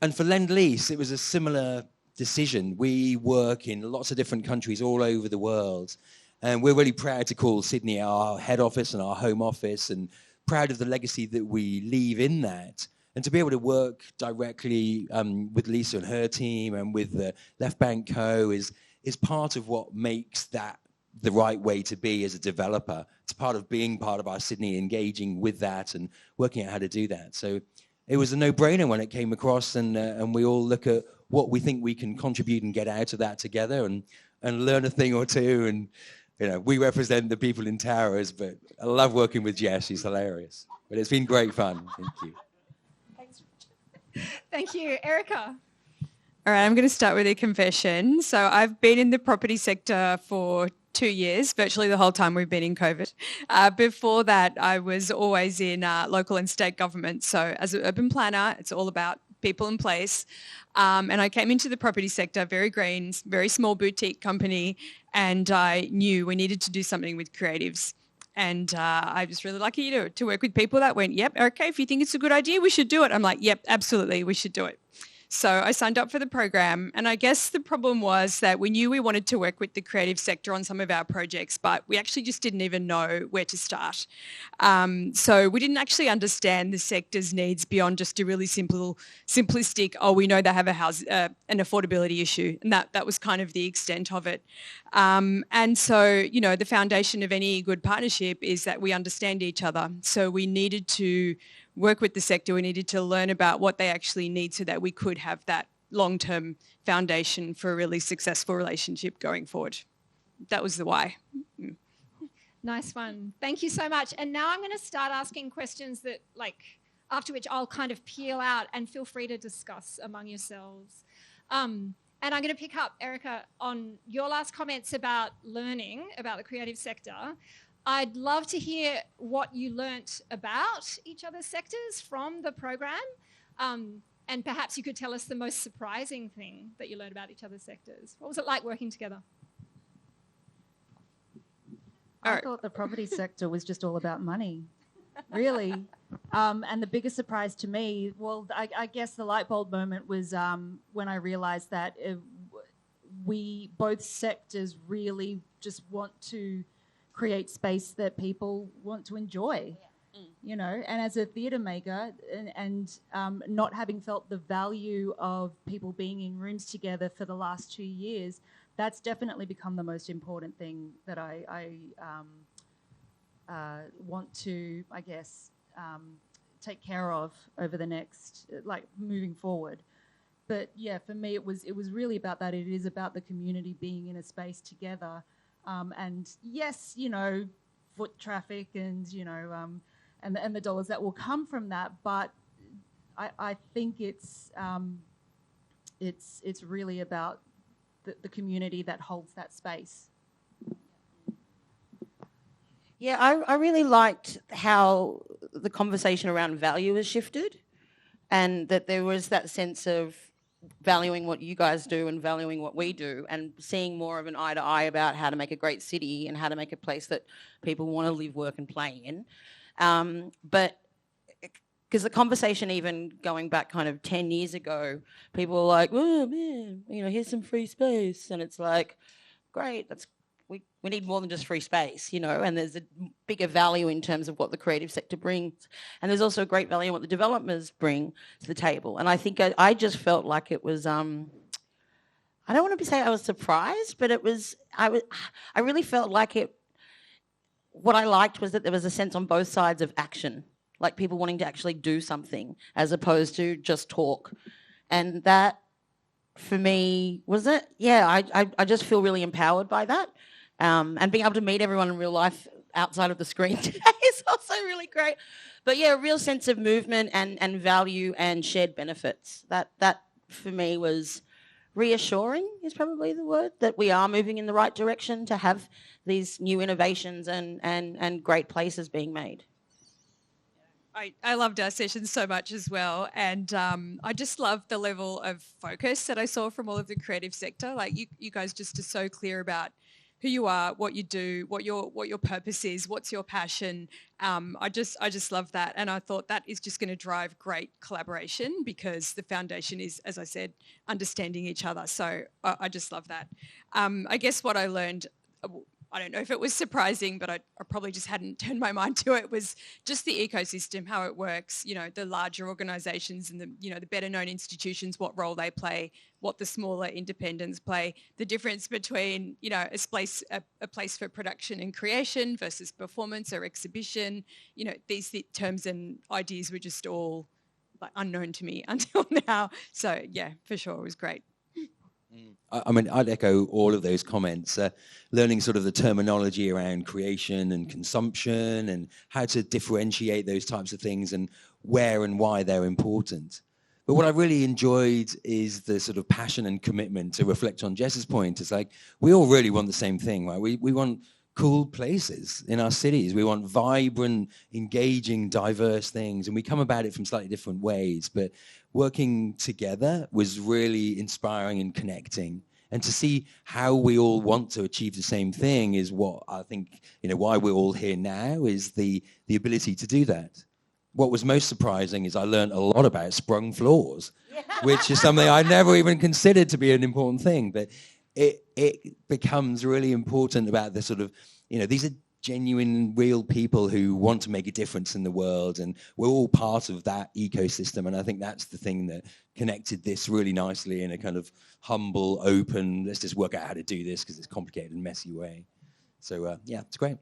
And for Lend-Lease, it was a similar decision. We work in lots of different countries all over the world, and we're really proud to call Sydney our head office and our home office, and proud of the legacy that we leave in that. And to be able to work directly with Lisa and her team and with the Left Bank Co is part of what makes that the right way to be as a developer. It's part of being part of our Sydney, engaging with that and working out how to do that. So it was a no-brainer when it came across, and we all look at what we think we can contribute and get out of that together and learn a thing or two. And, we represent the people in towers, but I love working with Jess. She's hilarious. But it's been great fun. Thank you. Thanks. Thank you. Erica. All right, I'm going to start with a confession. So I've been in the property sector for 2 years, virtually the whole time we've been in COVID. Before that, I was always in local and state government. So as an urban planner, it's all about people and place. And I came into the property sector, very green, very small boutique company, and I knew we needed to do something with creatives. And I was really lucky to work with people that went, yep, okay, if you think it's a good idea, we should do it. I'm like, yep, absolutely, we should do it. So I signed up for the program, and I guess the problem was that we knew we wanted to work with the creative sector on some of our projects, but we actually just didn't even know where to start. So we didn't actually understand the sector's needs beyond just a really simplistic, we know they have an affordability issue, and that was kind of the extent of it. And so, the foundation of any good partnership is that we understand each other. So we needed to work with the sector. We needed to learn about what they actually need so that we could have that long-term foundation for a really successful relationship going forward. That was the why. Nice one. Thank you so much. And now I'm going to start asking questions that, after which I'll kind of peel out, and feel free to discuss among yourselves. And I'm going to pick up, Erica, on your last comments about learning about the creative sector. I'd love to hear what you learnt about each other's sectors from the program, and perhaps you could tell us the most surprising thing that you learned about each other's sectors. What was it like working together? I thought the property sector was just all about money, really. And the biggest surprise to me, I guess the light bulb moment was when I realised that both sectors really just want to create space that people want to enjoy, and as a theatre maker and not having felt the value of people being in rooms together for the last 2 years, that's definitely become the most important thing that I want to, I guess, take care of over the next, moving forward. But yeah, for me, it was really about that. It is about the community being in a space together. And yes, foot traffic and, and the dollars that will come from that. But I think it's really about the community that holds that space. Yeah, I really liked how the conversation around value has shifted, and that there was that sense of valuing what you guys do and valuing what we do, and seeing more of an eye to eye about how to make a great city and how to make a place that people want to live, work and play in. But because the conversation, even going back kind of 10 years ago, people were like, oh man, here's some free space. And it's like, great, we need more than just free space, and there's a bigger value in terms of what the creative sector brings. And there's also a great value in what the developers bring to the table. And I think I just felt like it was, I don't want to say I was surprised, but I really felt like what I liked was that there was a sense on both sides of action, like people wanting to actually do something as opposed to just talk. And that, for me, was it? Yeah, I just feel really empowered by that. And being able to meet everyone in real life outside of the screen today is also really great. But yeah, a real sense of movement and value and shared benefits. That for me was reassuring, is probably the word, that we are moving in the right direction to have these new innovations and great places being made. I loved our sessions so much as well, and I just loved the level of focus that I saw from all of the creative sector. Like you guys just are so clear about who you are, what you do, what your purpose is, what's your passion. I just love that, and I thought that is just going to drive great collaboration, because the foundation is, as I said, understanding each other. So I just love that. I guess what I learned, I don't know if it was surprising, but I probably just hadn't turned my mind to it, was just the ecosystem, how it works, the larger organisations and the better known institutions, what role they play, what the smaller independents play, the difference between, a place for production and creation versus performance or exhibition. These terms and ideas were just all unknown to me until now. So yeah, for sure, it was great. I mean, I'd echo all of those comments. Learning sort of the terminology around creation and consumption and how to differentiate those types of things and where and why they're important. But what I really enjoyed is the sort of passion and commitment to reflect on Jess's point. It's like, we all really want the same thing, right? We want cool places in our cities. We want vibrant, engaging, diverse things. And we come about it from slightly different ways. But working together was really inspiring and connecting. And to see how we all want to achieve the same thing is what I think, why we're all here now, is the ability to do that. what was most surprising is I learned a lot about sprung floors, which is something I never even considered to be an important thing. But it becomes really important about the sort of, these are genuine, real people who want to make a difference in the world, and we're all part of that ecosystem. And I think that's the thing that connected this really nicely in a kind of humble, open, let's just work out how to do this because it's complicated and messy way. So yeah, it's great.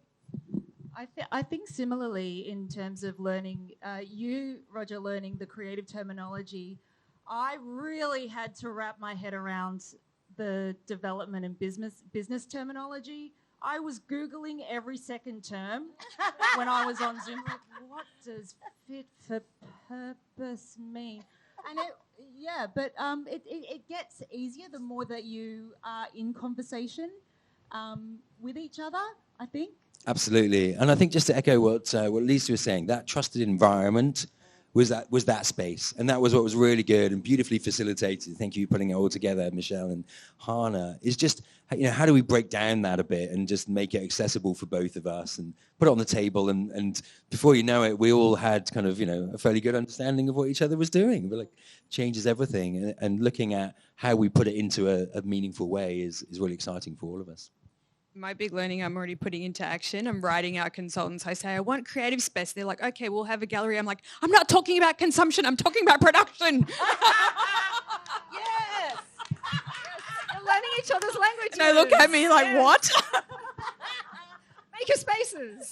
I think similarly in terms of learning, you, Roger, learning the creative terminology, I really had to wrap my head around the development and business terminology. I was Googling every second term when I was on Zoom. Like, what does fit for purpose mean? And it gets easier the more that you are in conversation with each other, I think. Absolutely. And I think just to echo what Lisa was saying, that trusted environment was that space. And that was what was really good and beautifully facilitated. Thank you for putting it all together, Michelle and Hannah. Is just, how do we break down that a bit and just make it accessible for both of us and put it on the table? And before you know it, we all had kind of, a fairly good understanding of what each other was doing. But changes everything. And looking at how we put it into a meaningful way is really exciting for all of us. My big learning I'm already putting into action. I'm writing out consultants. I say, I want creative space. They're like, okay, we'll have a gallery. I'm like, I'm not talking about consumption. I'm talking about production. Yes. You're learning each other's languages. And they look at me like, what? Make your spaces.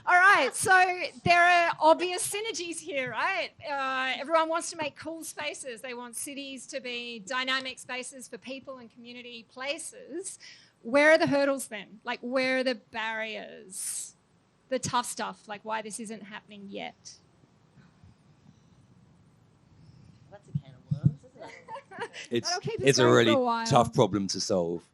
All right, so there are obvious synergies here, right? Everyone wants to make cool spaces. They want cities to be dynamic spaces for people and community places. Where are the hurdles then? Where are the barriers? The tough stuff, why this isn't happening yet? That's a can of worms, isn't it? It's a really tough problem to solve.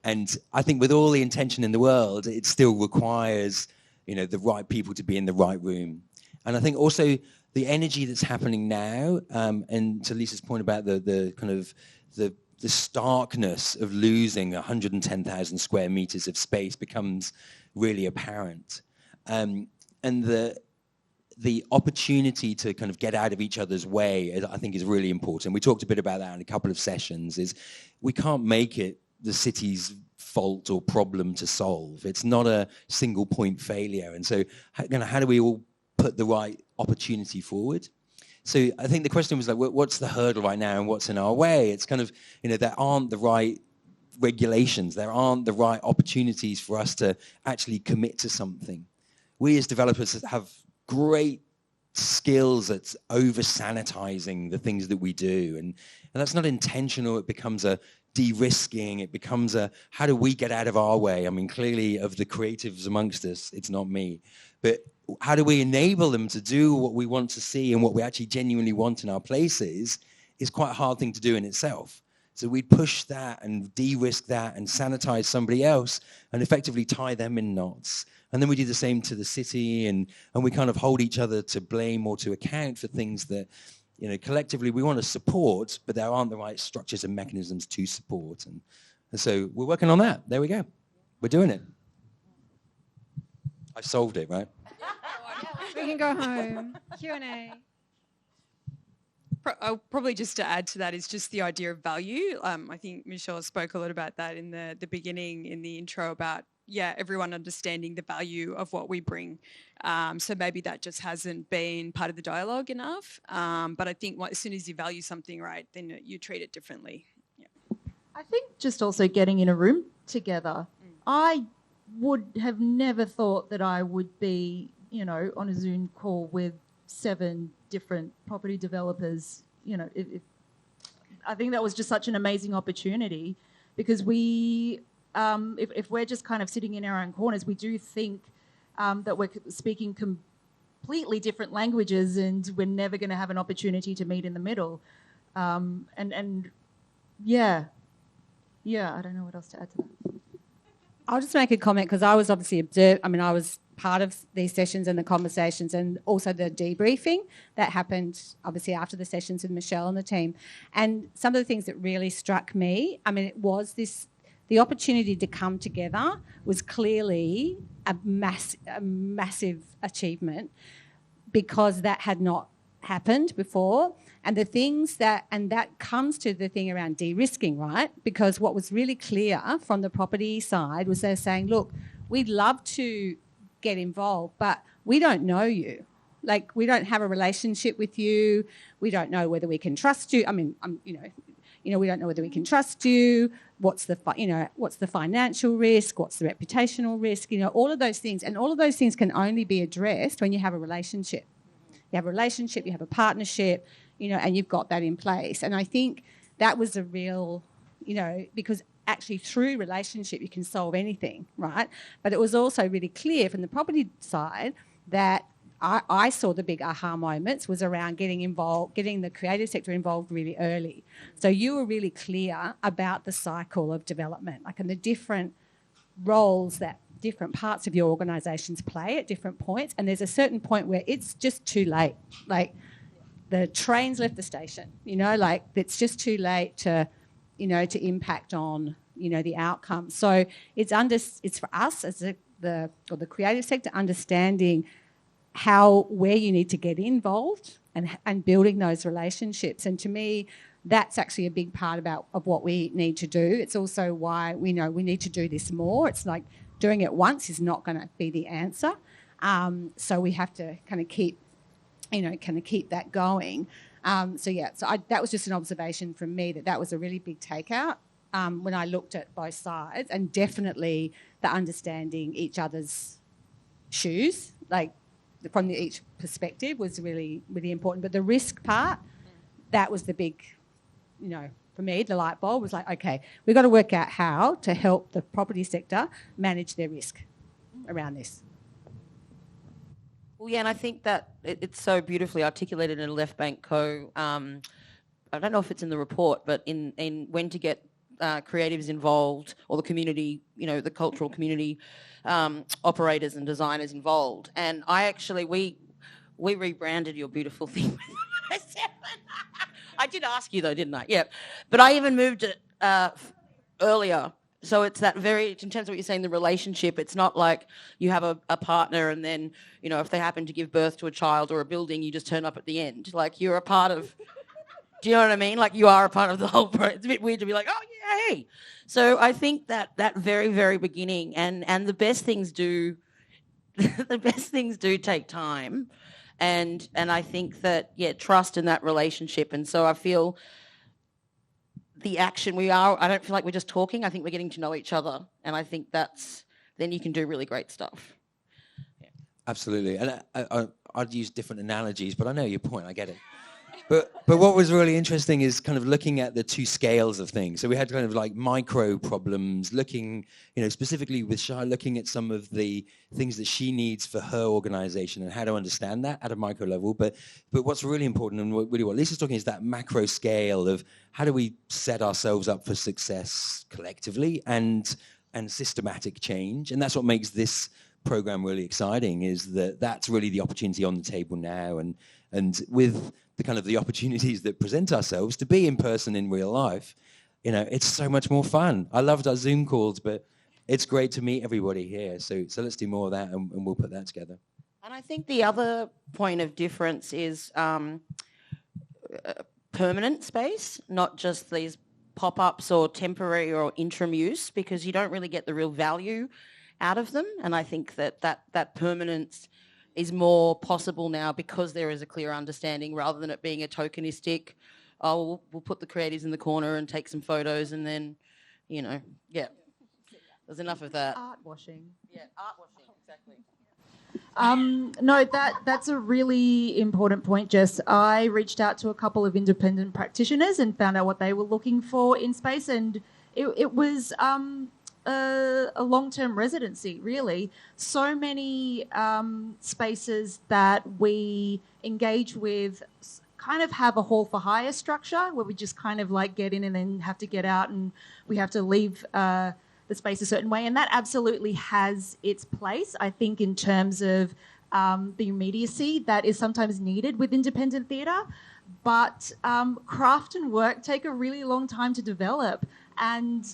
And I think with all the intention in the world, it still requires, the right people to be in the right room. And I think also the energy that's happening now, and to Lisa's point about the kind of the starkness of losing 110,000 square meters of space becomes really apparent. And the opportunity to kind of get out of each other's way, I think, is really important. We talked a bit about that in a couple of sessions, is we can't make it the city's fault or problem to solve. It's not a single point failure. And so how do we all put the right opportunity forward? So I think the question was what's the hurdle right now and what's in our way? It's kind of, there aren't the right regulations. There aren't the right opportunities for us to actually commit to something. We as developers have great skills at over-sanitizing the things that we do. And that's not intentional. It becomes a de-risking. It becomes a, how do we get out of our way? I mean, clearly of the creatives amongst us, it's not me. But how do we enable them to do what we want to see and what we actually genuinely want in our places is quite a hard thing to do in itself. So we push that and de-risk that and sanitize somebody else and effectively tie them in knots. And then we do the same to the city, and we kind of hold each other to blame or to account for things that, collectively we want to support, but there aren't the right structures and mechanisms to support. And so we're working on that. There we go. We're doing it. I solved it, right? We can go home. Q&A. Probably just to add to that is just the idea of value. I think Michelle spoke a lot about that in the beginning, in the intro, about, everyone understanding the value of what we bring. So maybe that just hasn't been part of the dialogue enough. But I think as soon as you value something, right, then you treat it differently. Yeah. I think just also getting in a room together. I would have never thought that I would be, on a Zoom call with 7 different property developers. I think that was just such an amazing opportunity, because we, if we're just kind of sitting in our own corners, we do think that we're speaking completely different languages and we're never going to have an opportunity to meet in the middle. I don't know what else to add to that. I'll just make a comment, because I was obviously I was part of these sessions and the conversations, and also the debriefing that happened obviously after the sessions with Michelle and the team. And some of the things that really struck me, it was the opportunity to come together was clearly a massive achievement. because that had not happened before. And that comes to the thing around de-risking, right? Because what was really clear from the property side was they're saying, look, we'd love to get involved, but we don't know you. Like, we don't have a relationship with you. We don't know whether we can trust you. I mean, we don't know whether we can trust you. What's the financial risk? What's the reputational risk? All of those things. And all of those things can only be addressed when you have a relationship. You have a relationship, you have a partnership, and you've got that in place. And I think that was a real, because actually through relationship you can solve anything, right? But it was also really clear from the property side that I saw the big aha moments was around getting the creative sector involved really early. So you were really clear about the cycle of development, like, and the different roles that different parts of your organisations play at different points. And there's a certain point where it's just too late. Like, the train's left the station, it's just too late to impact on, the outcome. So it's for us as the creative sector understanding where you need to get involved and building those relationships. And to me, that's actually a big part of what we need to do. It's also why we know we need to do this more. It's like doing it once is not going to be the answer. So we have to kind of keep that going. That was just an observation from me that was a really big takeout when I looked at both sides, and definitely the understanding each other's shoes, like from each perspective, was really, really important. But the risk part, that was the big, for me, the light bulb was like, okay, we've got to work out how to help the property sector manage their risk around this. Well, yeah, and I think that it's so beautifully articulated in Left Bank Co. I don't know if it's in the report, but in when to get creatives involved, or the community, the cultural community operators and designers involved. And we rebranded your beautiful thing. I did ask you though, didn't I? Yeah. But I even moved it earlier. So it's that in terms of what you're saying, the relationship, it's not like you have a partner and then, if they happen to give birth to a child or a building, you just turn up at the end. Like, you're a part of, do you know what I mean? Like, you are a part of the whole process. It's a bit weird to be like, oh, yeah, hey. So I think that very, very beginning, and the best things do, take time. And I think that, trust in that relationship. And so I feel the action I don't feel like we're just talking. I think we're getting to know each other. And I think then you can do really great stuff. Yeah. Absolutely. And I'd use different analogies, but I know your point. I get it. But what was really interesting is kind of looking at the two scales of things. So we had kind of like micro problems, looking, specifically with Shai, looking at some of the things that she needs for her organization and how to understand that at a micro level. But what's really important, and really what Lisa's talking is that macro scale of how do we set ourselves up for success collectively and systematic change. And that's what makes this program really exciting, is that's really the opportunity on the table now. And with the kind of the opportunities that present ourselves to be in person in real life, it's so much more fun. I loved our Zoom calls, but it's great to meet everybody here. So let's do more of that, and we'll put that together. And I think the other point of difference is permanent space, not just these pop-ups or temporary or interim use, because you don't really get the real value out of them. And I think that permanence is more possible now because there is a clear understanding, rather than it being a tokenistic, we'll put the creatives in the corner and take some photos, and then, there's enough of that. Art washing. Yeah, art washing, exactly. No, that's a really important point, Jess. I reached out to a couple of independent practitioners and found out what they were looking for in space, and it was a long-term residency, really. So many spaces that we engage with kind of have a hall for hire structure, where we just kind of like get in and then have to get out, and we have to leave the space a certain way. And that absolutely has its place, I think, in terms of the immediacy that is sometimes needed with independent theatre. But craft and work take a really long time to develop, and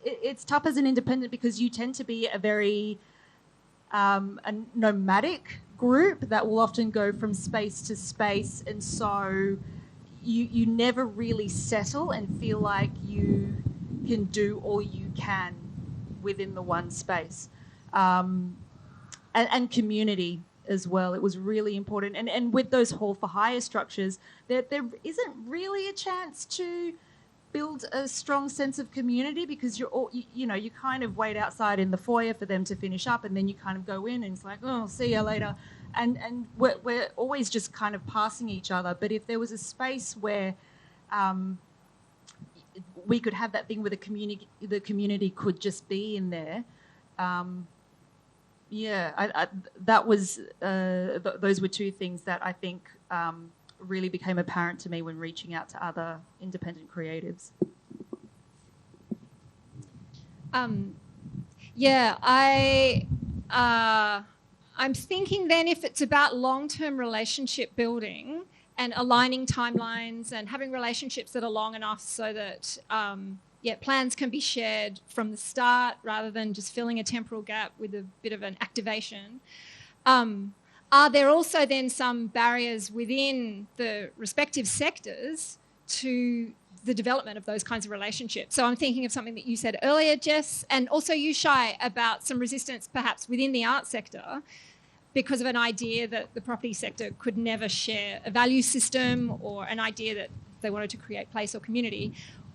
it's tough as an independent because you tend to be a very a nomadic group that will often go from space to space, and so you never really settle and feel like you can do all you can within the one space. And community as well. It was really important. And with those hall for hire structures, there isn't really a chance to build a strong sense of community, because you're all, you kind of wait outside in the foyer for them to finish up, and then you kind of go in and it's like, oh, see you later. And we're always just kind of passing each other. But if there was a space where we could have that thing where the community could just be in there, that was those were two things that I think really became apparent to me when reaching out to other independent creatives. I'm thinking then, if it's about long-term relationship building and aligning timelines and having relationships that are long enough so that plans can be shared from the start rather than just filling a temporal gap with a bit of an activation. Are there also then some barriers within the respective sectors to the development of those kinds of relationships? So I'm thinking of something that you said earlier, Jess, and also you, Shai, about some resistance perhaps within the art sector because of an idea that the property sector could never share a value system, or an idea that they wanted to create place or community.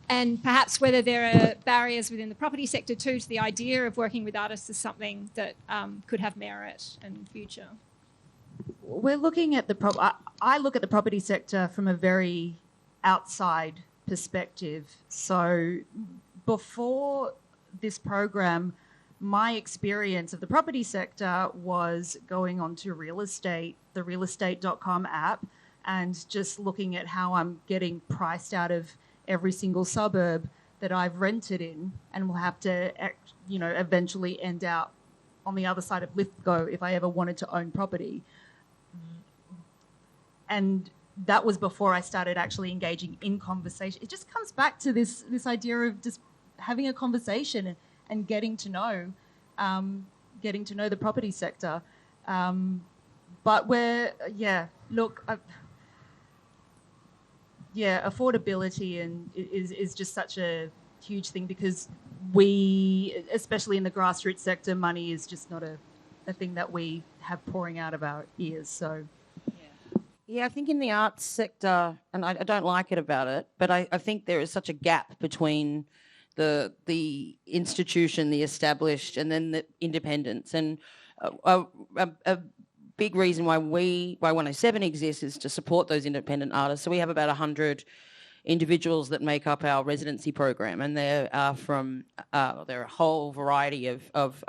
And perhaps whether there are barriers within the property sector too to the idea of working with artists as something that could have merit in the future. We're looking at I look at the property sector from a very outside perspective. So before this program, my experience of the property sector was going onto real estate, the realestate.com app, and just looking at how I'm getting priced out of every single suburb that I've rented in, and will have to, eventually end out on the other side of Lithgow if I ever wanted to own property. And that was before I started actually engaging in conversation. It just comes back to this idea of just having a conversation and getting to know the property sector. But affordability is just such a huge thing, because we, especially in the grassroots sector, money is just not a thing that we have pouring out of our ears. So. Yeah, I think in the arts sector, and I don't like it about it, but I think there is such a gap between the institution, the established, and then the independents. And a big reason why 107 exists is to support those independent artists. So we have about 100 individuals that make up our residency program, and they're a whole variety of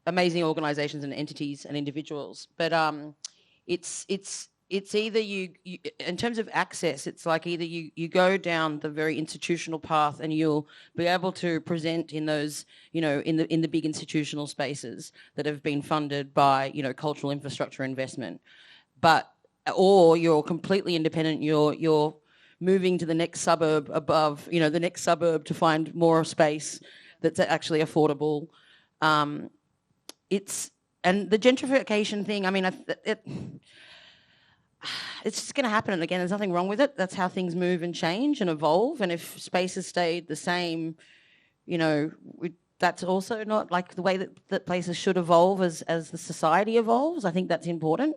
amazing organisations and entities and individuals. But it's either you in terms of access, it's like either you go down the very institutional path and you'll be able to present in those, in the big institutional spaces that have been funded by, cultural infrastructure investment. Or you're completely independent, you're moving to the next suburb above, the next suburb to find more space that's actually affordable. And the gentrification thing, it's just going to happen. And again, there's nothing wrong with it. That's how things move and change and evolve. And if spaces stayed the same, that's also not like the way that places should evolve as the society evolves. I think that's important.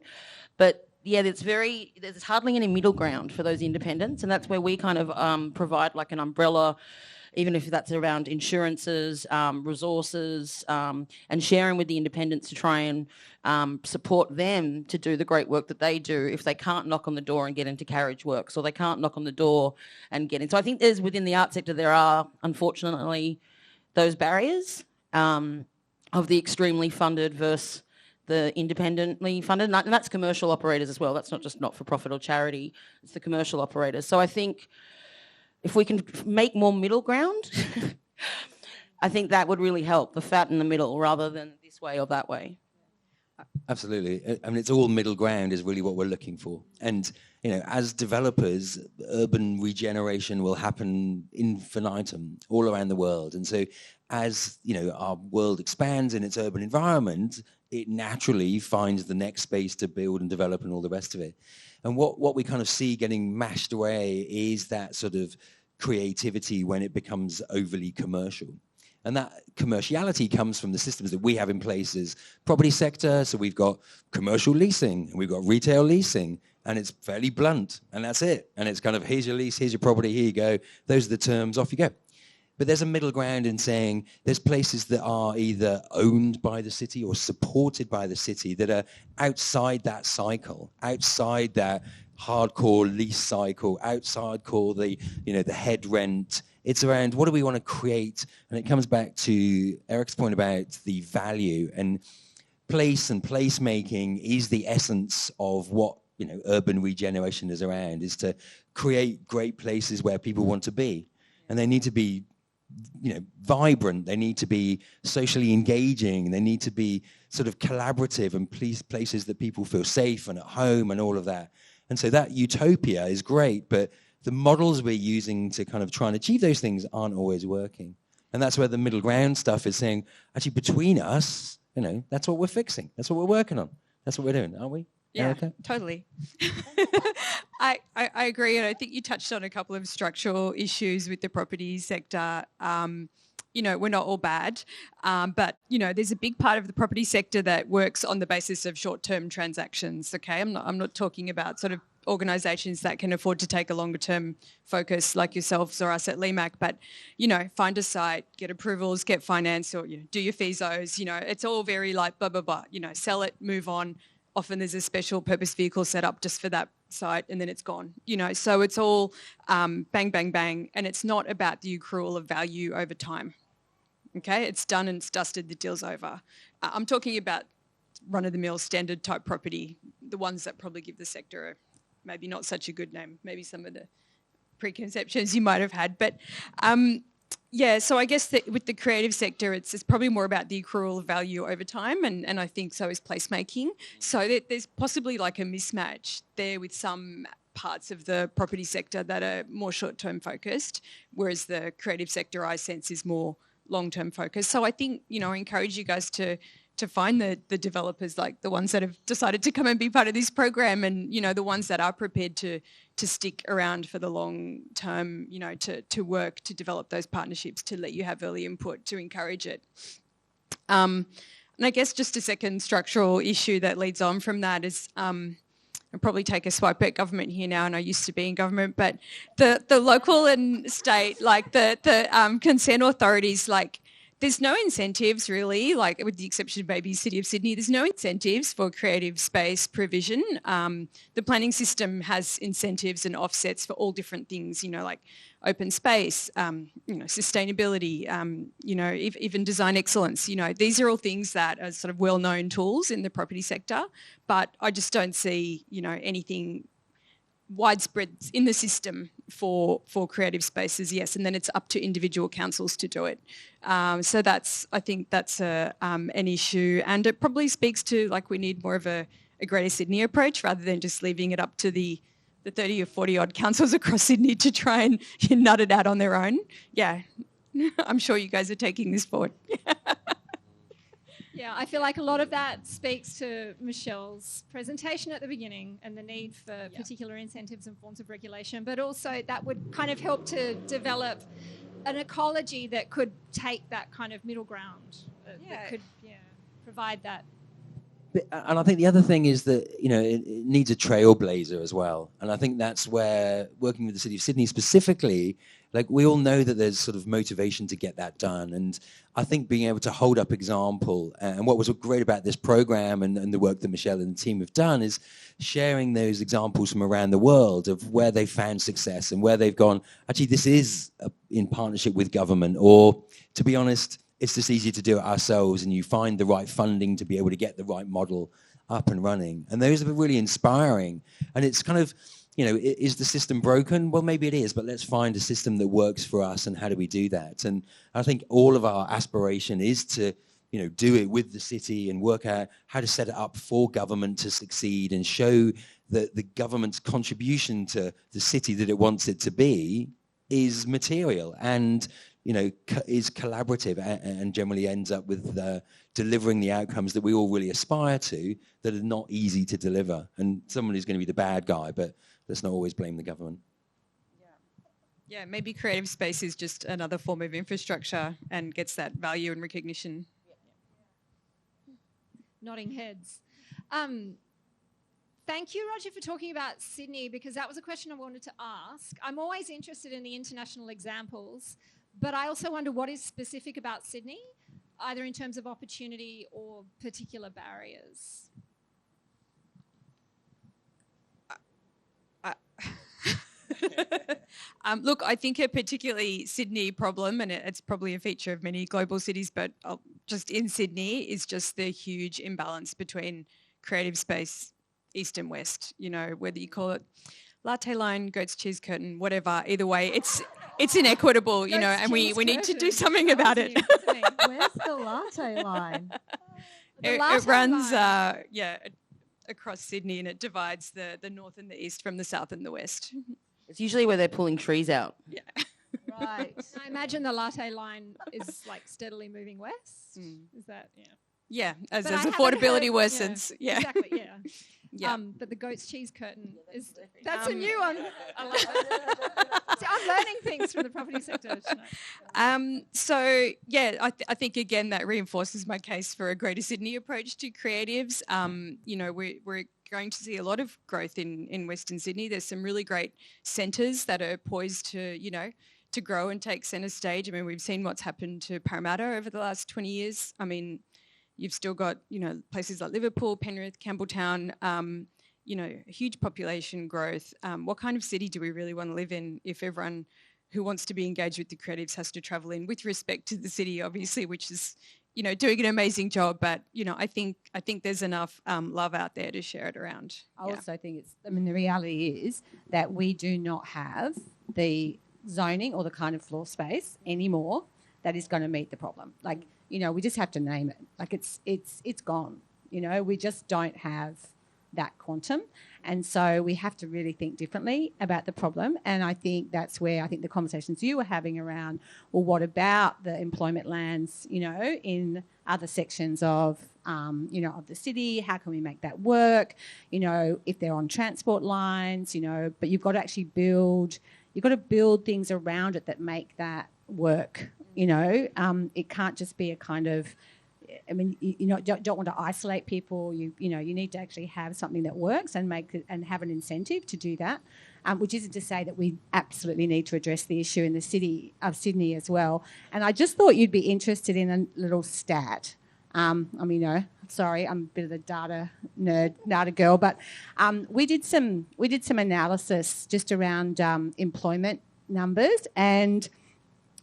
But yeah, there's hardly any middle ground for those independents. And that's where we kind of provide like an umbrella, even if that's around insurances, resources, and sharing with the independents to try and support them to do the great work that they do if they can't knock on the door and get into carriage works, or they can't knock on the door and get in. So I think within the art sector, there are, unfortunately, those barriers of the extremely funded versus the independently funded. And that's commercial operators as well. That's not just not-for-profit or charity. It's the commercial operators. So I think if we can make more middle ground, I think that would really help, the fat in the middle rather than this way or that way. Absolutely. It's all middle ground is really what we're looking for. And as developers, urban regeneration will happen infinitum all around the world. And so as, our world expands in its urban environment, it naturally finds the next space to build and develop and all the rest of it. And what we kind of see getting mashed away is that sort of creativity when it becomes overly commercial. And that commerciality comes from the systems that we have in place as property sector. So we've got commercial leasing and we've got retail leasing, and it's fairly blunt, and that's it. And it's kind of, here's your lease, here's your property, here you go. Those are the terms, off you go. But there's a middle ground in saying there's places that are either owned by the city or supported by the city that are outside that cycle, outside that hardcore lease cycle, outside the head rent. It's around what do we want to create? And it comes back to Eric's point about the value, and place and placemaking is the essence of what urban regeneration is around, is to create great places where people want to be. And they need to be vibrant, they need to be socially engaging, they need to be sort of collaborative and places that people feel safe and at home and all of that. And so that utopia is great, but the models we're using to kind of try and achieve those things aren't always working. And that's where the middle ground stuff is saying, actually between us, that's what we're fixing. That's what we're working on. That's what we're doing, aren't we? Yeah, Erica? totally. I agree, and I think you touched on a couple of structural issues with the property sector. We're not all bad, but there's a big part of the property sector that works on the basis of short-term transactions. Okay, I'm not talking about sort of organisations that can afford to take a longer-term focus like yourselves or us at LEMAC, but find a site, get approvals, get finance, or do your FISOs. It's all very like blah blah blah. Sell it, move on. Often there's a special purpose vehicle set up just for that site, and then it's gone. So it's all bang, bang, bang, and it's not about the accrual of value over time. Okay, it's done and it's dusted, the deal's over. I'm talking about run-of-the-mill standard type property, the ones that probably give the sector maybe not such a good name, maybe some of the preconceptions you might have had. But so I guess that with the creative sector, it's probably more about the accrual of value over time, and I think so is placemaking. So there's possibly like a mismatch there with some parts of the property sector that are more short-term focused, whereas the creative sector, I sense, is more long-term focused. So I think, I encourage you guys to find the developers, like the ones that have decided to come and be part of this program, and the ones that are prepared to stick around for the long term, to work to develop those partnerships, to let you have early input, to encourage it. And I guess just a second structural issue that leads on from that is, I'll probably take a swipe at government here now, and I used to be in government, but the local and state, like the consent authorities, like there's no incentives really, like with the exception of maybe City of Sydney, there's no incentives for creative space provision. The planning system has incentives and offsets for all different things, like open space, sustainability, even design excellence. These are all things that are sort of well-known tools in the property sector, but I just don't see, anything widespread in the system for creative spaces, yes, and then it's up to individual councils to do it. So I think that's an issue, and it probably speaks to we need more of a Greater Sydney approach rather than just leaving it up to the 30 or 40 odd councils across Sydney to try and nut it out on their own. Yeah, I'm sure you guys are taking this forward. Yeah, I feel like a lot of that speaks to Michelle's presentation at the beginning and the need for particular incentives and forms of regulation, but also that would kind of help to develop an ecology that could take that kind of middle ground, that could provide that. And I think the other thing is that, it needs a trailblazer as well. And I think that's where working with the City of Sydney specifically, we all know that there's sort of motivation to get that done. And I think being able to hold up example, and what was great about this program and the work that Michelle and the team have done is sharing those examples from around the world of where they found success and where they've gone, actually, this is in partnership with government, or to be honest, it's just easier to do it ourselves, and you find the right funding to be able to get the right model up and running. And those are really inspiring. And it's kind of, is the system broken? Well, maybe it is, but let's find a system that works for us, and how do we do that? And I think all of our aspiration is to, do it with the city and work out how to set it up for government to succeed and show the government's contribution to the city that it wants it to be is material and, you know, is collaborative and generally ends up with delivering the outcomes that we all really aspire to that are not easy to deliver. And someone who's going to be the bad guy, but let's not always blame the government. Yeah, maybe creative space is just another form of infrastructure and gets that value and recognition. Nodding heads. Thank you, Roger, for talking about Sydney, because that was a question I wanted to ask. I'm always interested in the international examples, but I also wonder what is specific about Sydney, either in terms of opportunity or particular barriers. Look, I think a particularly Sydney problem, and it's probably a feature of many global cities, but just in Sydney, is just the huge imbalance between creative space, east and west. You know, whether you call it latte line, goat's cheese curtain, whatever. Either way, it's inequitable. You know, and we need to do something about it. Where's the latte line? It runs across Sydney, and it divides the north and the east from the south and the west. It's usually where they're pulling trees out. Yeah. Right. I imagine the latte line is like steadily moving west. Is that, yeah. Yeah, as But I haven't affordability heard- worsens. Yeah. Exactly, yeah. Yeah. But the goat's cheese curtain that's a new one. I love it. See, I'm learning things from the property sector tonight. So, yeah, I think, again, that reinforces my case for a Greater Sydney approach to creatives. You know, we're going to see a lot of growth in Western Sydney. There's some really great centres that are poised to, you know, to grow and take centre stage. I mean, we've seen what's happened to Parramatta over the last 20 years. I mean, you've still got, you know, places like Liverpool, Penrith, Campbelltown, you know, huge population growth. What kind of city do we really want to live in if everyone who wants to be engaged with the creatives has to travel in, with respect to the city, obviously, which is, you know, doing an amazing job. But, you know, I think there's enough love out there to share it around. I also think the reality is that we do not have the zoning or the kind of floor space anymore that is going to meet the problem. Like, you know, we just have to name it. Like it's gone. You know, we just don't have that quantum. And so we have to really think differently about the problem. And I think that's where I think the conversations you were having around, well, what about the employment lands, you know, in other sections of, you know, of the city? How can we make that work? You know, if they're on transport lines, you know, but you've got to actually build things around it that make that work. You know, it can't just be a kind of, I mean, you know, don't want to isolate people. You know, you need to actually have something that works and make it, and have an incentive to do that. Which isn't to say that we absolutely need to address the issue in the city of Sydney as well. And I just thought you'd be interested in a little stat. I mean, you know, sorry, I'm a bit of a data nerd, data girl, but we did some analysis just around employment numbers, and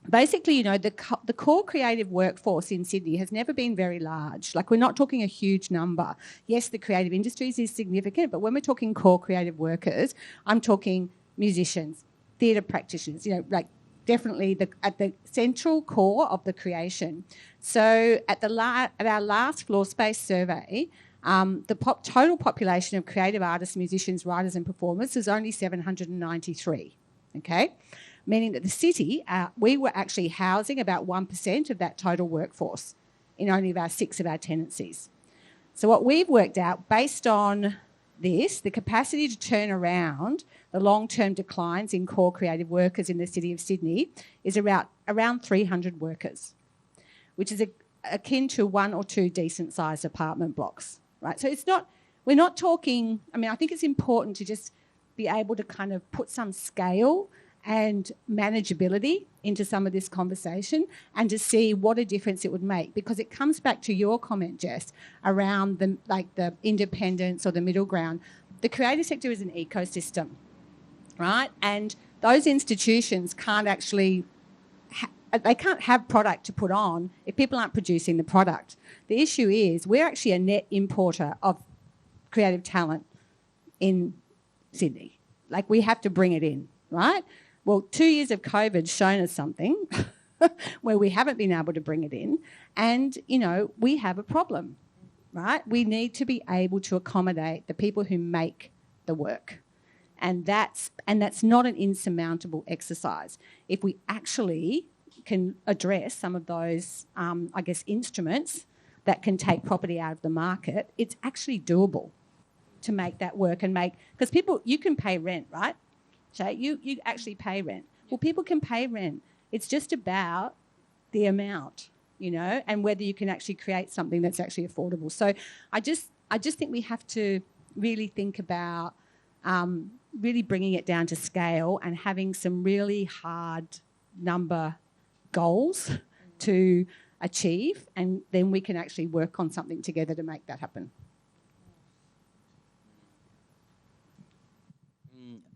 basically, you know, the core creative workforce in Sydney has never been very large. Like, we're not talking a huge number. Yes, the creative industries is significant, but when we're talking core creative workers, I'm talking musicians, theatre practitioners, you know, like definitely at the central core of the creation. So at our last floor space survey, the total population of creative artists, musicians, writers and performers is only 793, okay? Meaning that the city, we were actually housing about 1% of that total workforce in only about 6 of our tenancies. So what we've worked out, based on this, the capacity to turn around the long-term declines in core creative workers in the city of Sydney is around 300 workers, which is akin to 1 or 2 decent-sized apartment blocks, right? So we're not talking, I mean, I think it's important to just be able to kind of put some scale and manageability into some of this conversation, and to see what a difference it would make, because it comes back to your comment, Jess, around the independence or the middle ground. The creative sector is an ecosystem, right? And those institutions can't actually they can't have product to put on if people aren't producing the product. The issue is we're actually a net importer of creative talent in Sydney. Like, we have to bring it in, right? Well, 2 years of COVID's shown us something where we haven't been able to bring it in, and, you know, we have a problem, right? We need to be able to accommodate the people who make the work. And that's not an insurmountable exercise. If we actually can address some of those, instruments that can take property out of the market, it's actually doable to make that work because people, you can pay rent, right? So you actually pay rent. Well, people can pay rent. It's just about the amount, and whether you can actually create something that's actually affordable. So I just think we have to really think about really bringing it down to scale and having some really hard number goals to achieve, and then we can actually work on something together to make that happen.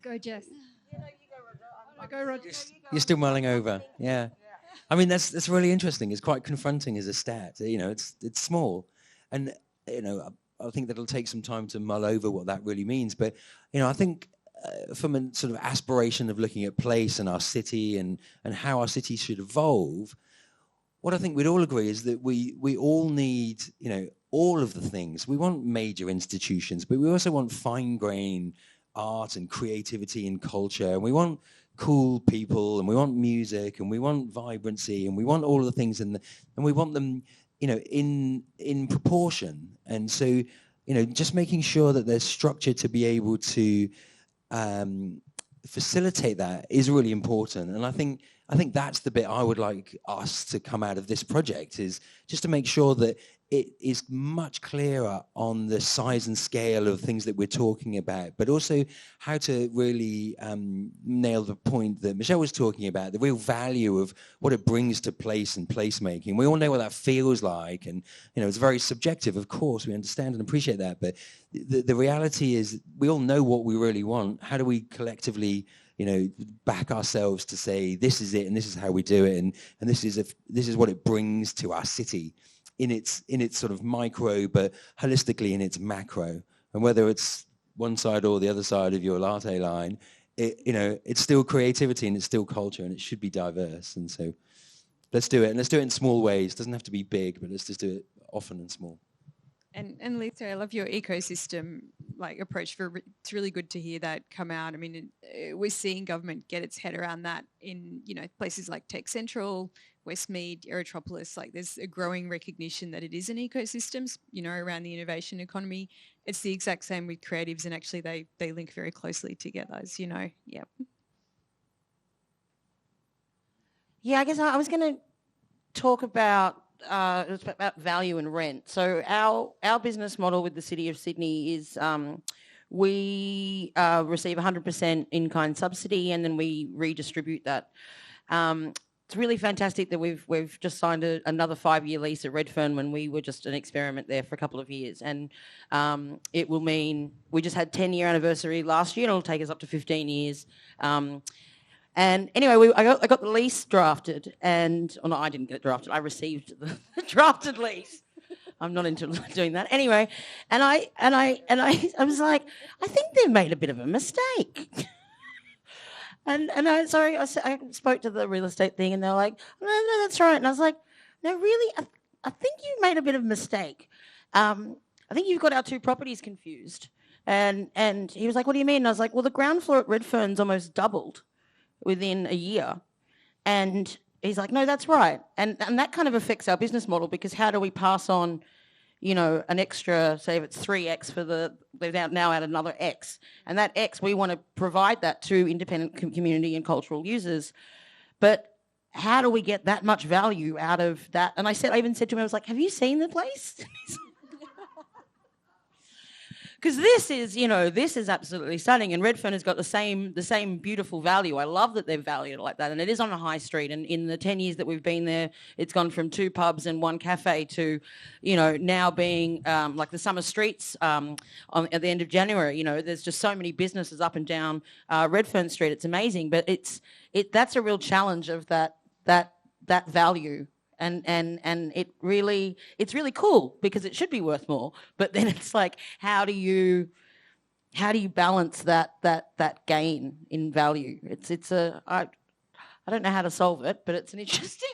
Go, Jess. Go, Roger. You're still mulling over. Yeah. I mean, that's really interesting. It's quite confronting as a stat. It's small. And, I think that'll take some time to mull over what that really means. But, I think from a sort of aspiration of looking at place and our city and how our city should evolve, what I think we'd all agree is that we all need, all of the things. We want major institutions, but we also want fine-grained art and creativity and culture. And we want cool people, and we want music, and we want vibrancy, and we want all of the things, and we want them, in proportion. And so, just making sure that there's structure to be able to facilitate that is really important. And I think that's the bit I would like us to come out of this project, is just to make sure that it is much clearer on the size and scale of things that we're talking about, but also how to really nail the point that Michelle was talking about, the real value of what it brings to place and placemaking. We all know what that feels like, and it's very subjective, of course, we understand and appreciate that, but the reality is we all know what we really want. How do we collectively back ourselves to say, this is it, and this is how we do it, and this is what it brings to our city in its sort of micro, but holistically in its macro. And whether it's one side or the other side of your latte line, it's still creativity and it's still culture, and it should be diverse. And so let's do it, and let's do it in small ways. It doesn't have to be big, but let's just do it often and small. And Lisa, I love your ecosystem approach. It's really good to hear that come out. I mean, we're seeing government get its head around that in places like Tech Central, Westmead, Aerotropolis. There's a growing recognition that it is an ecosystem, around the innovation economy. It's the exact same with creatives, and actually they link very closely together, as you know. Yep. Yeah, I guess I was going to talk about value and rent. So our business model with the City of Sydney is we receive 100% in-kind subsidy, and then we redistribute that. It's really fantastic that we've just signed another 5-year lease at Redfern, when we were just an experiment there for a couple of years, and it will mean we just had 10-year anniversary last year, and it'll take us up to 15 years. And anyway, I got the lease drafted, and no, I didn't get it drafted. I received the drafted lease. I'm not into doing that anyway. And I was like, I think they've made a bit of a mistake. and I spoke to the real estate thing, and they're like, no, that's right. And I was like, no, really, I think you made a bit of a mistake. I think you've got our two properties confused. And he was like, what do you mean? And I was like, well, the ground floor at Redfern's almost doubled within a year. And he's like, no, that's right. And that kind of affects our business model, because how do we pass on, an extra, say if it's 3x they've now added another X. And that X, we want to provide that to independent community and cultural users. But how do we get that much value out of that? And I even said to him, I was like, have you seen the place? Because this is absolutely stunning, and Redfern has got the same beautiful value. I love that they've valued it like that, and it is on a high street. And in the 10 years that we've been there, it's gone from 2 pubs and 1 cafe to, now being like the summer streets at the end of January. There's just so many businesses up and down Redfern Street. It's amazing, but that's a real challenge of that value. And it's really cool, because it should be worth more. But then it's like, how do you balance that gain in value? I don't know how to solve it, but it's an interesting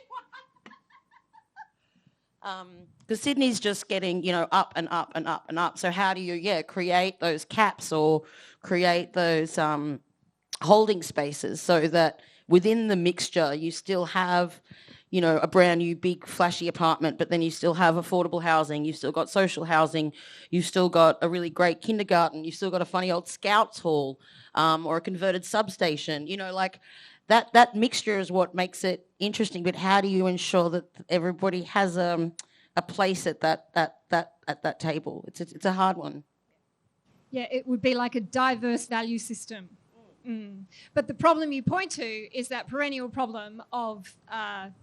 Because Sydney's just getting, up and up and up and up. So how do you, create those caps or create those holding spaces so that within the mixture you still have, a brand new big flashy apartment, but then you still have affordable housing, you've still got social housing, you've still got a really great kindergarten, you've still got a funny old scouts hall or a converted substation, that mixture is what makes it interesting. But how do you ensure that everybody has a place at that table? It's a hard one. Yeah, it would be like a diverse value system. But the problem you point to is that perennial problem of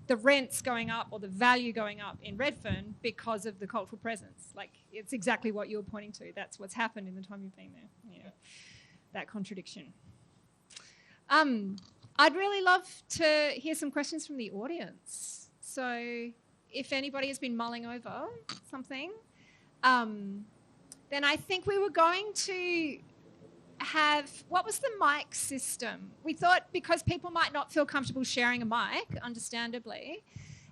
the rents going up or the value going up in Redfern because of the cultural presence. Like, it's exactly what you're pointing to. That's what's happened in the time you've been there. Yeah, that contradiction. I'd really love to hear some questions from the audience. So if anybody has been mulling over something, then I think we were going to have, what was the mic system? We thought because people might not feel comfortable sharing a mic, understandably,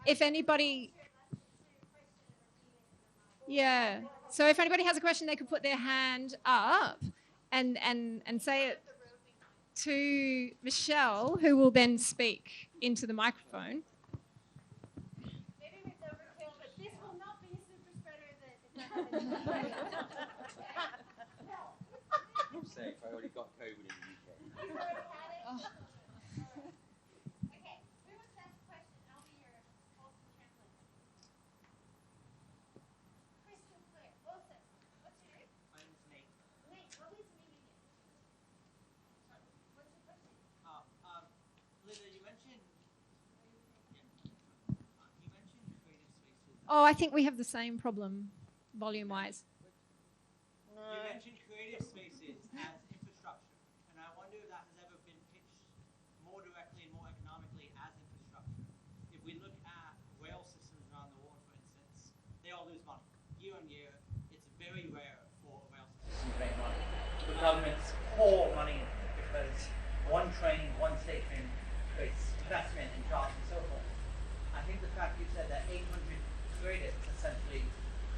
if anybody... Yeah. So if anybody has a question, they could put their hand up and say it to Michelle, who will then speak into the microphone. Maybe it's overkill, but this will not be a super spreader that I'm safe. I already got COVID in the UK. You've already had it? Oh. Okay, who wants to ask a question? I'll be your awesome translator. Crystal clear. Awesome. What's your name? My name is Nate. Nate, lovely to meet you. Sorry, what's your question? Linda, you mentioned creative spaces. Oh, I think we have the same problem, volume-wise. You mentioned creative spaces as infrastructure, and I wonder if that has ever been pitched more directly and more economically as infrastructure. If we look at rail systems around the world, for instance, they all lose money. Year on year, it's very rare for a rail system to make money. The governments pour money in because one train, one station creates investment and jobs and so forth. I think the fact you said that 800 creatives essentially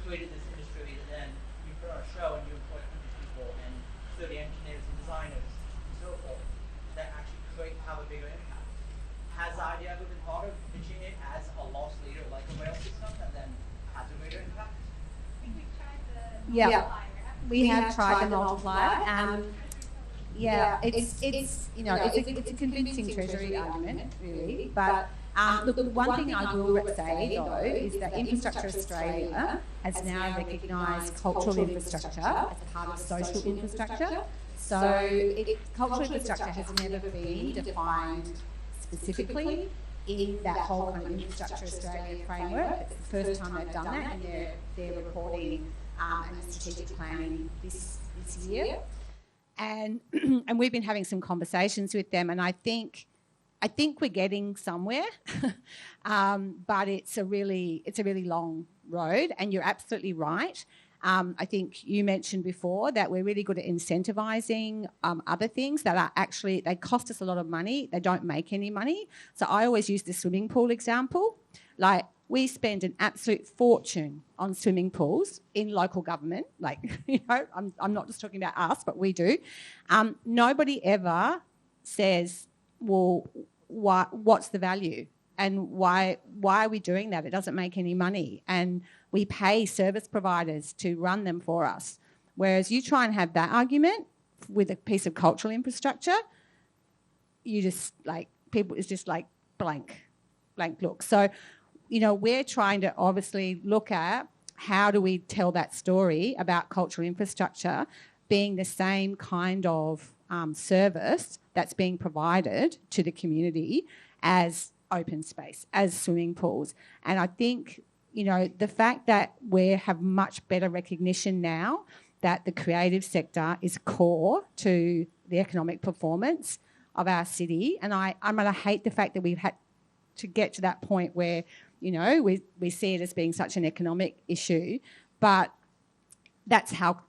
created this industry, and then you put on a show and you employ 100 people and 30 engineers and designers and so forth that actually have a bigger impact. Has the idea ever been thought of pitching it as a loss leader like a rail system that then has a greater impact? I think we've tried the multiplier. We have tried the multiplier. It's a convincing treasury argument, really. But look, the one thing I will say, though, is that Infrastructure Australia has now recognised cultural infrastructure as part of social infrastructure. So cultural infrastructure has never been defined specifically in that whole kind of Infrastructure Australia framework. It's the first time they've done that, and they're reporting and strategic planning this year. And we've been having some conversations with them, and I think we're getting somewhere, but it's a really long road. And you're absolutely right. I think you mentioned before that we're really good at incentivising other things that are actually, they cost us a lot of money. They don't make any money. So I always use the swimming pool example. Like, we spend an absolute fortune on swimming pools in local government. Like, I'm not just talking about us, but we do. Nobody ever says, well, what's the value? And why are we doing that? It doesn't make any money. And we pay service providers to run them for us. Whereas you try and have that argument with a piece of cultural infrastructure, you just people, it's just like blank look. So, we're trying to obviously look at how do we tell that story about cultural infrastructure being the same kind of service that's being provided to the community as open space, as swimming pools. And I think, the fact that we have much better recognition now that the creative sector is core to the economic performance of our city. And I hate the fact that we've had to get to that point where, we see it as being such an economic issue, but that's how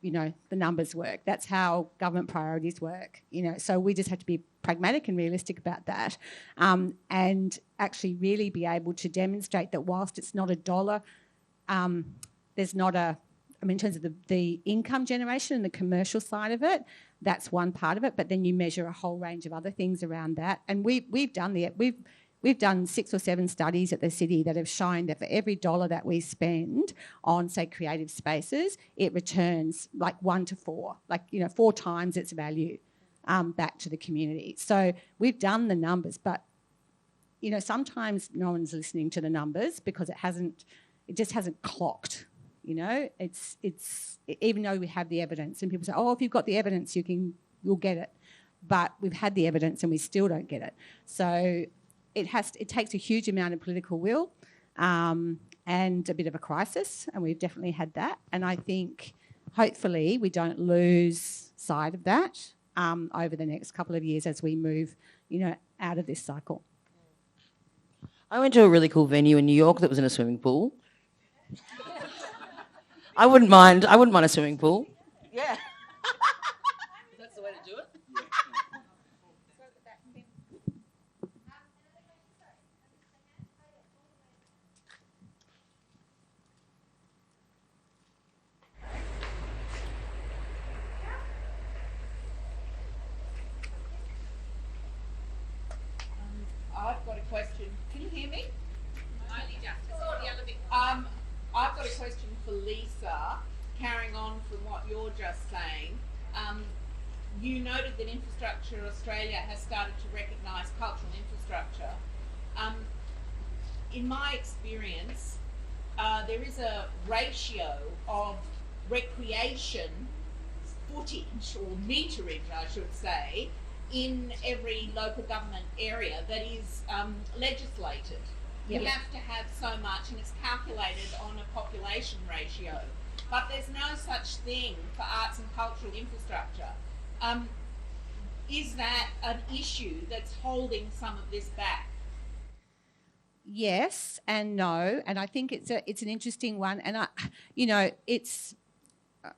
the numbers work. That's how government priorities work. So we just have to be pragmatic and realistic about that, and actually really be able to demonstrate that whilst it's not a dollar, there's not a, I mean, in terms of the income generation and the commercial side of it, that's one part of it. But then you measure a whole range of other things around that, and we've done 6 or 7 studies at the city that have shown that for every dollar that we spend on, say, creative spaces, it returns like 1 to 4, 4 times its value back to the community. So we've done the numbers, but sometimes no one's listening to the numbers because it just hasn't clocked. It's even though we have the evidence, and people say, oh, if you've got the evidence, you'll get it. But we've had the evidence and we still don't get it. So it takes a huge amount of political will and a bit of a crisis, and we've definitely had that. And I think hopefully we don't lose sight of that over the next couple of years as we move, out of this cycle. I went to a really cool venue in New York that was in a swimming pool. I wouldn't mind a swimming pool. Yeah. That's the way to do it. I've got a question. Can you hear me? Only just. It's all the other bit. I've got a question for Lisa, carrying on from what you're just saying. You noted that Infrastructure Australia has started to recognise cultural infrastructure. In my experience, there is a ratio of recreation footage, or meterage, I should say, in every local government area that is legislated. You have to have so much, and it's calculated on a population ratio. But there's no such thing for arts and cultural infrastructure. Is that an issue that's holding some of this back? Yes and no, and I think it's an interesting one. And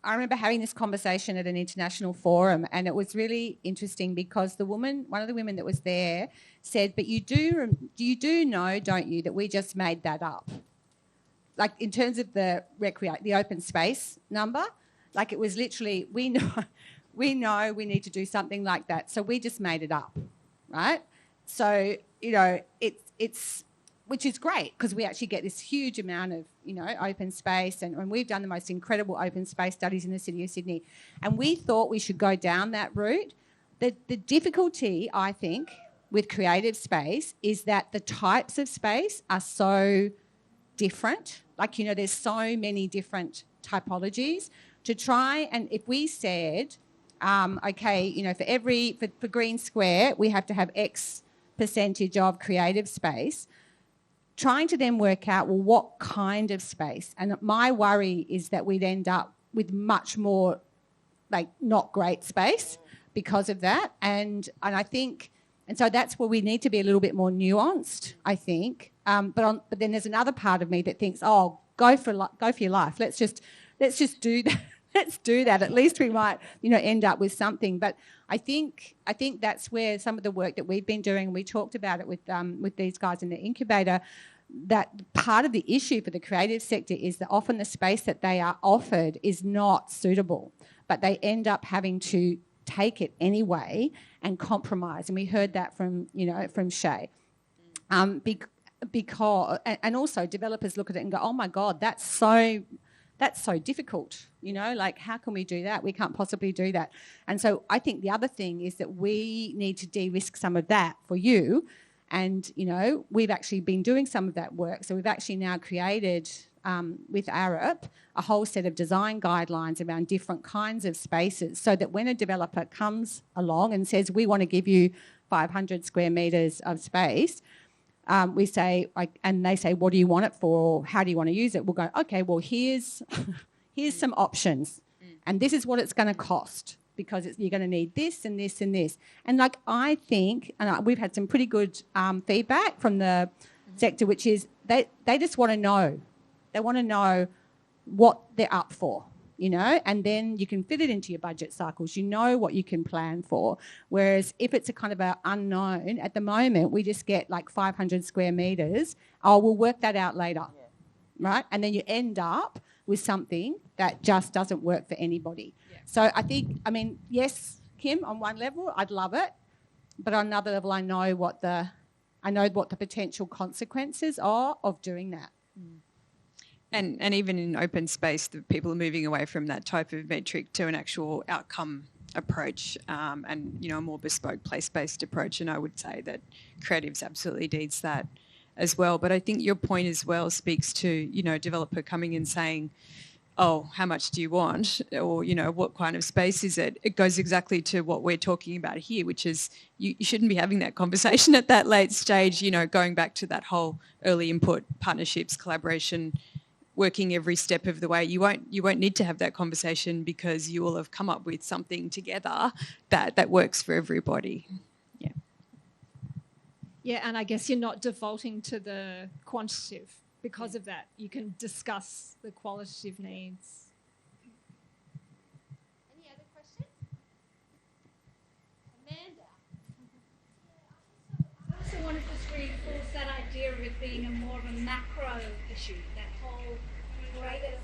I remember having this conversation at an international forum, and it was really interesting because one of the women that was there said, but you do know, don't you, that we just made that up? Like in terms of the open space number, like it was literally, we know we need to do something like that, so we just made it up, right? So, it's which is great because we actually get this huge amount of, open space, and we've done the most incredible open space studies in the City of Sydney, and we thought we should go down that route. The difficulty, I think, with creative space is that the types of space are so different. Like, there's so many different typologies to try, and if we said, for Green Square, we have to have X percentage of creative space, trying to then work out, well, what kind of space? And my worry is that we'd end up with much more, not great space because of that. And I think, and so that's where we need to be a little bit more nuanced, I think. But then there's another part of me that thinks, oh, go for your life. Let's just do that. Let's do that. At least we might, end up with something. But I think that's where some of the work that we've been doing, we talked about it with these guys in the incubator, that part of the issue for the creative sector is that often the space that they are offered is not suitable, but they end up having to take it anyway and compromise. And we heard that from Shay. Because and also developers look at it and go, oh my God, that's so difficult, how can we do that? We can't possibly do that. And so I think the other thing is that we need to de-risk some of that for you. And, we've actually been doing some of that work. So we've actually now created with ARUP a whole set of design guidelines around different kinds of spaces, so that when a developer comes along and says, we want to give you 500 square metres of space, we say, and they say, what do you want it for? Or how do you want to use it? We'll go, okay, well, here's some options. And this is what it's going to cost, because you're going to need this and this and this. And I think, and we've had some pretty good feedback from the sector, which is they just want to know. They want to know what they're up for. you know, and then you can fit it into your budget cycles. You know what you can plan for. Whereas if it's a kind of an unknown, at the moment we just get like 500 square metres. Oh, we'll work that out later, right? And then you end up with something that just doesn't work for anybody. Yeah. So I think, I mean, yes, Kim, on one level, I'd love it, but on another level, I know what the potential consequences are of doing that. And even in open space, the people are moving away from that type of metric to an actual outcome approach, and, you know, a more bespoke place-based approach. And I would say that creatives absolutely needs that as well. But I think your point as well speaks to, you know, a developer coming and saying, oh, how much do you want? Or, you know, what kind of space is it? It goes exactly to what we're talking about here, which is you shouldn't be having that conversation at that late stage, you know, going back to that whole early input, partnerships, collaboration, working every step of the way. You won't need to have that conversation because you will have come up with something together that works for everybody. Yeah. Yeah, and I guess you're not defaulting to the quantitative because of that. You can discuss the qualitative needs. Any other questions? Amanda? I also wanted to reinforce that idea of it being a more of a macro issue, that whole greater...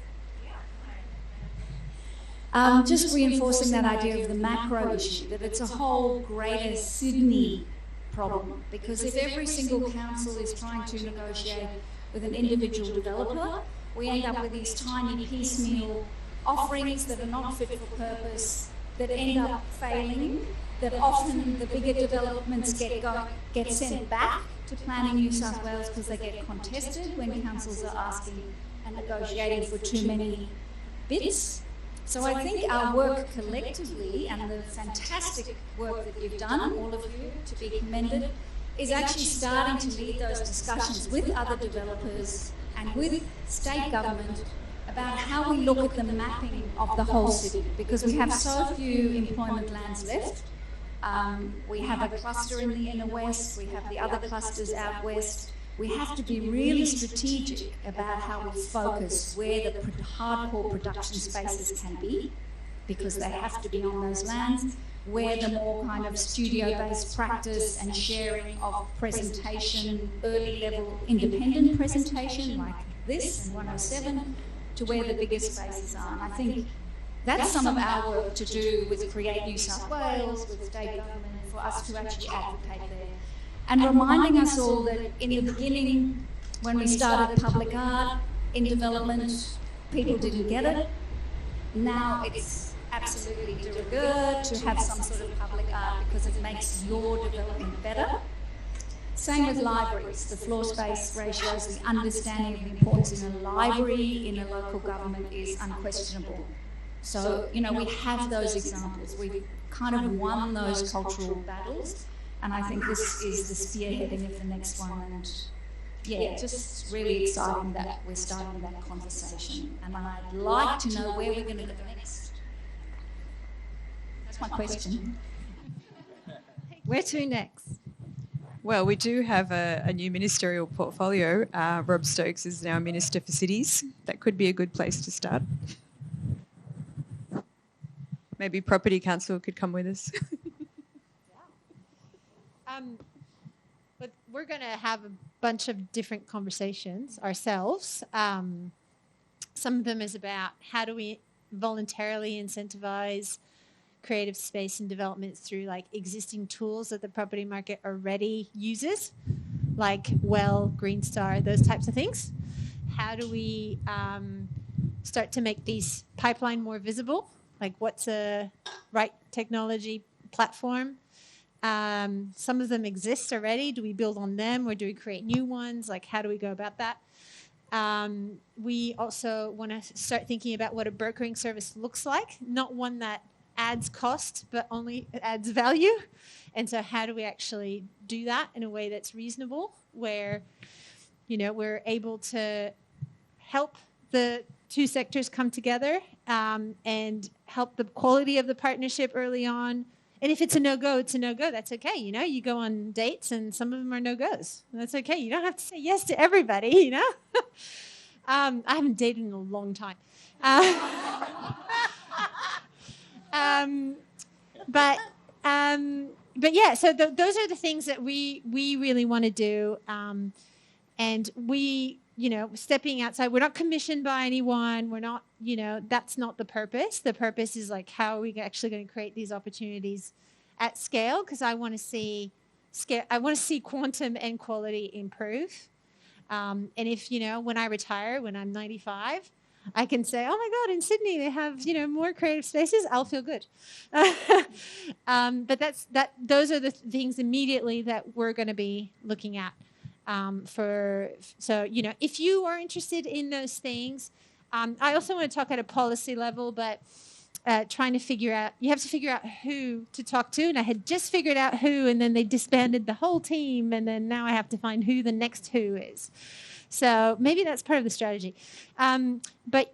Just reinforcing that idea of the macro issue, that it's a whole greater Sydney problem, because if every single council is trying to negotiate with an individual developer, we end up with these tiny piecemeal offerings that are not fit for purpose, that end up failing, that often the bigger developments get sent back to Planning New South Wales because they get contested when councils are asking and negotiating for too many bids. So I think our work collectively and the fantastic work that you've done, all of you, to be commended, is actually starting to lead those discussions with other developers and with state government about how we look at the mapping of the whole city, because we have so few employment lands left. We have a cluster in the inner west, we have the other clusters out west. We have to be really strategic about how we focus where the hardcore production spaces can be, because they have to be on those lands, where the more kind of studio-based practice and sharing of presentation, early-level independent presentation like this and 107, to where the bigger spaces are. And I think that's some of our work to do with Create New South Wales, with state government, for us to actually advocate there. And reminding us all that in the beginning, when we started public art in development, people didn't get it. Now it's absolutely de rigueur to have some sort of public art because it makes your development better. Same with libraries, the floor space ratios, the understanding of the importance in a library in a local government is unquestionable. So, you know, we have those examples. We've kind of won those cultural battles. And I think this is the spearheading of the next one. And yeah, just really exciting that we're starting that conversation. And I'd like to know where we're going to go next. That's my question. Where to next? Well, we do have a new ministerial portfolio. Rob Stokes is now Minister for Cities. That could be a good place to start. Maybe Property Council could come with us. But we're going to have a bunch of different conversations ourselves. Some of them is about how do we voluntarily incentivize creative space and development through like existing tools that the property market already uses, like Green Star, those types of things. How do we start to make these pipeline more visible? Like what's a right technology platform? Some of them exist already. Do we build on them or do we create new ones? Like how do we go about that? We also want to start thinking about what a brokering service looks like, not one that adds cost, but only adds value. And so how do we actually do that in a way that's reasonable, where, you know, we're able to help the two sectors come together and help the quality of the partnership early on. And if it's a no-go, it's a no-go. That's okay. You know, you go on dates and some of them are no-goes. That's okay. You don't have to say yes to everybody, you know. I haven't dated in a long time. But yeah, so those are the things that we really want to do. And we, stepping outside, we're not commissioned by anyone. We're not, that's not the purpose. The purpose is like, how are we actually going to create these opportunities at scale? Because I want to see quantum and quality improve. And if, when I retire, when I'm 95, I can say, oh my God, in Sydney they have, more creative spaces, I'll feel good. But those are the things immediately that we're going to be looking at. If you are interested in those things, I also want to talk at a policy level, but trying to figure out, you have to figure out who to talk to. And I had just figured out who, and then they disbanded the whole team. And then now I have to find who the next who is. So maybe that's part of the strategy. But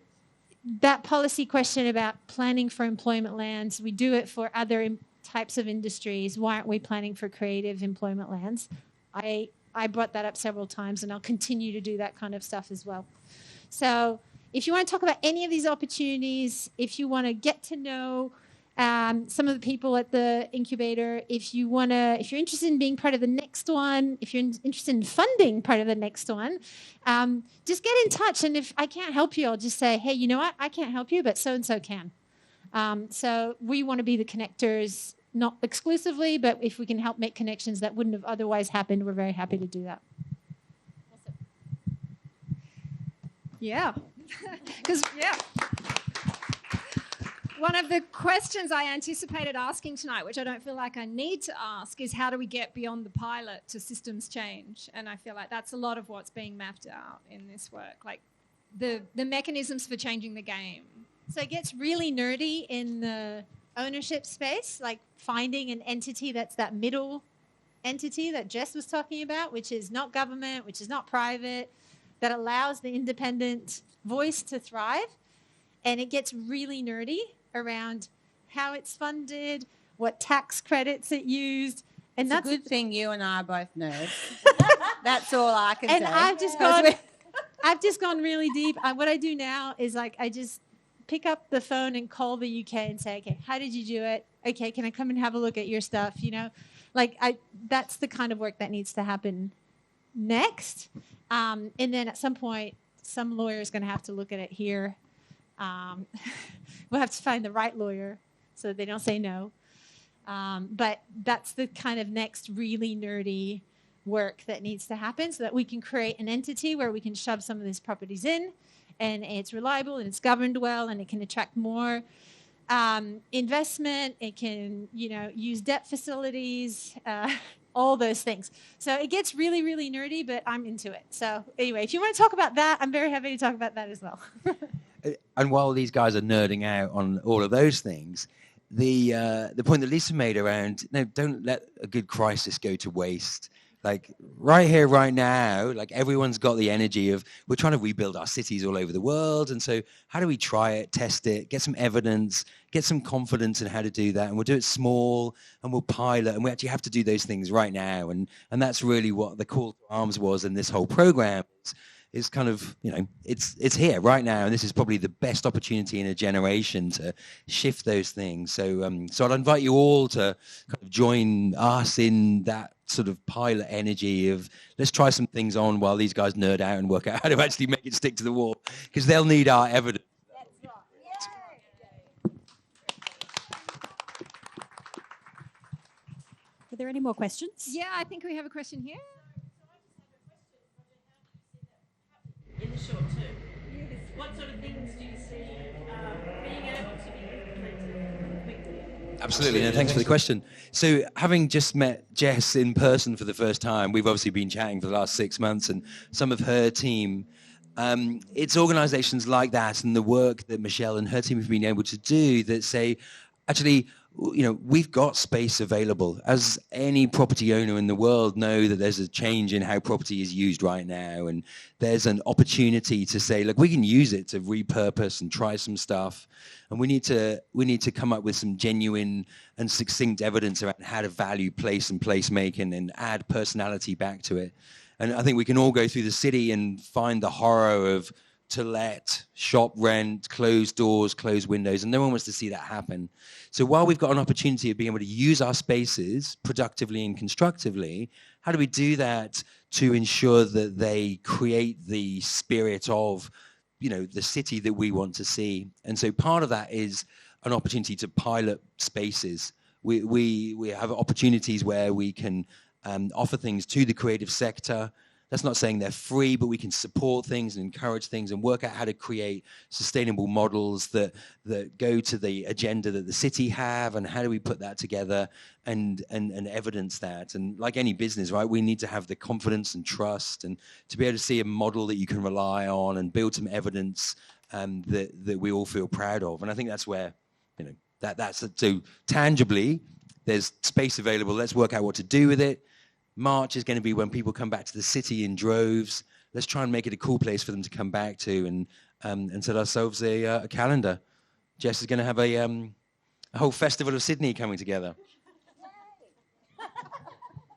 that policy question about planning for employment lands, we do it for other types of industries. Why aren't we planning for creative employment lands? I brought that up several times, and I'll continue to do that kind of stuff as well. So if you want to talk about any of these opportunities, if you want to get to know some of the people at the incubator, if you're interested in being part of the next one, if you're interested in funding part of the next one, just get in touch. And if I can't help you, I'll just say, hey, you know what? I can't help you, but so-and-so can. So we want to be the connectors, not exclusively, but if we can help make connections that wouldn't have otherwise happened, we're very happy to do that. Awesome. Yeah. Because, one of the questions I anticipated asking tonight, which I don't feel like I need to ask, is how do we get beyond the pilot to systems change? And I feel like that's a lot of what's being mapped out in this work, like the mechanisms for changing the game. So it gets really nerdy in the ownership space, like finding an entity that's that middle entity that Jess was talking about, which is not government, which is not private, that allows the independent voice to thrive. And it gets really nerdy around how it's funded, what tax credits it used. And it's that's a good thing you and I are both nerds. That's all I can say. And I've just gone really deep. What I do now is I just pick up the phone and call the UK and say, okay, how did you do it? Okay, can I come and have a look at your stuff? That's the kind of work that needs to happen next. And then at some point, some lawyer is going to have to look at it here. We'll have to find the right lawyer so they don't say no. But that's the kind of next really nerdy work that needs to happen so that we can create an entity where we can shove some of these properties in, and it's reliable and it's governed well, and it can attract more investment. It can, use debt facilities, all those things. So it gets really, really nerdy, but I'm into it. So anyway, if you want to talk about that, I'm very happy to talk about that as well. And while these guys are nerding out on all of those things, the point that Lisa made around, don't let a good crisis go to waste. Like right here, right now, like everyone's got the energy of, we're trying to rebuild our cities all over the world. And so how do we try it, test it, get some evidence, get some confidence in how to do that? And we'll do it small and we'll pilot, and we actually have to do those things right now. And that's really what the call to arms was in this whole program. Is kind of, it's here right now, and this is probably the best opportunity in a generation to shift those things. So I'd invite you all to kind of join us in that sort of pilot energy of, let's try some things on while these guys nerd out and work out how to actually make it stick to the wall, because they'll need our evidence. Are there any more questions? Yeah, I think we have a question here. In the short term, what sort of things do you see being able to be implemented quickly? Absolutely, and thanks for the question. So having just met Jess in person for the first time, we've obviously been chatting for the last 6 months, and some of her team, it's organizations like that and the work that Michelle and her team have been able to do that say, actually, we've got space available. As any property owner in the world know that there's a change in how property is used right now, and there's an opportunity to say, look, we can use it to repurpose and try some stuff, and we need to come up with some genuine and succinct evidence around how to value place and placemaking and add personality back to it. And I think we can all go through the city and find the horror of to let, shop rent, closed doors, closed windows, and no one wants to see that happen. So while we've got an opportunity of being able to use our spaces productively and constructively, how do we do that to ensure that they create the spirit of, the city that we want to see? And so part of that is an opportunity to pilot spaces. We have opportunities where we can offer things to the creative sector. That's not saying they're free, but we can support things and encourage things and work out how to create sustainable models that go to the agenda that the city have, and how do we put that together and evidence that. And like any business, right, we need to have the confidence and trust and to be able to see a model that you can rely on and build some evidence that we all feel proud of. And I think that's where, that's so tangibly, there's space available. Let's work out what to do with it. March is going to be when people come back to the city in droves. Let's try and make it a cool place for them to come back to, and set ourselves a calendar. Jess is going to have a whole festival of Sydney coming together.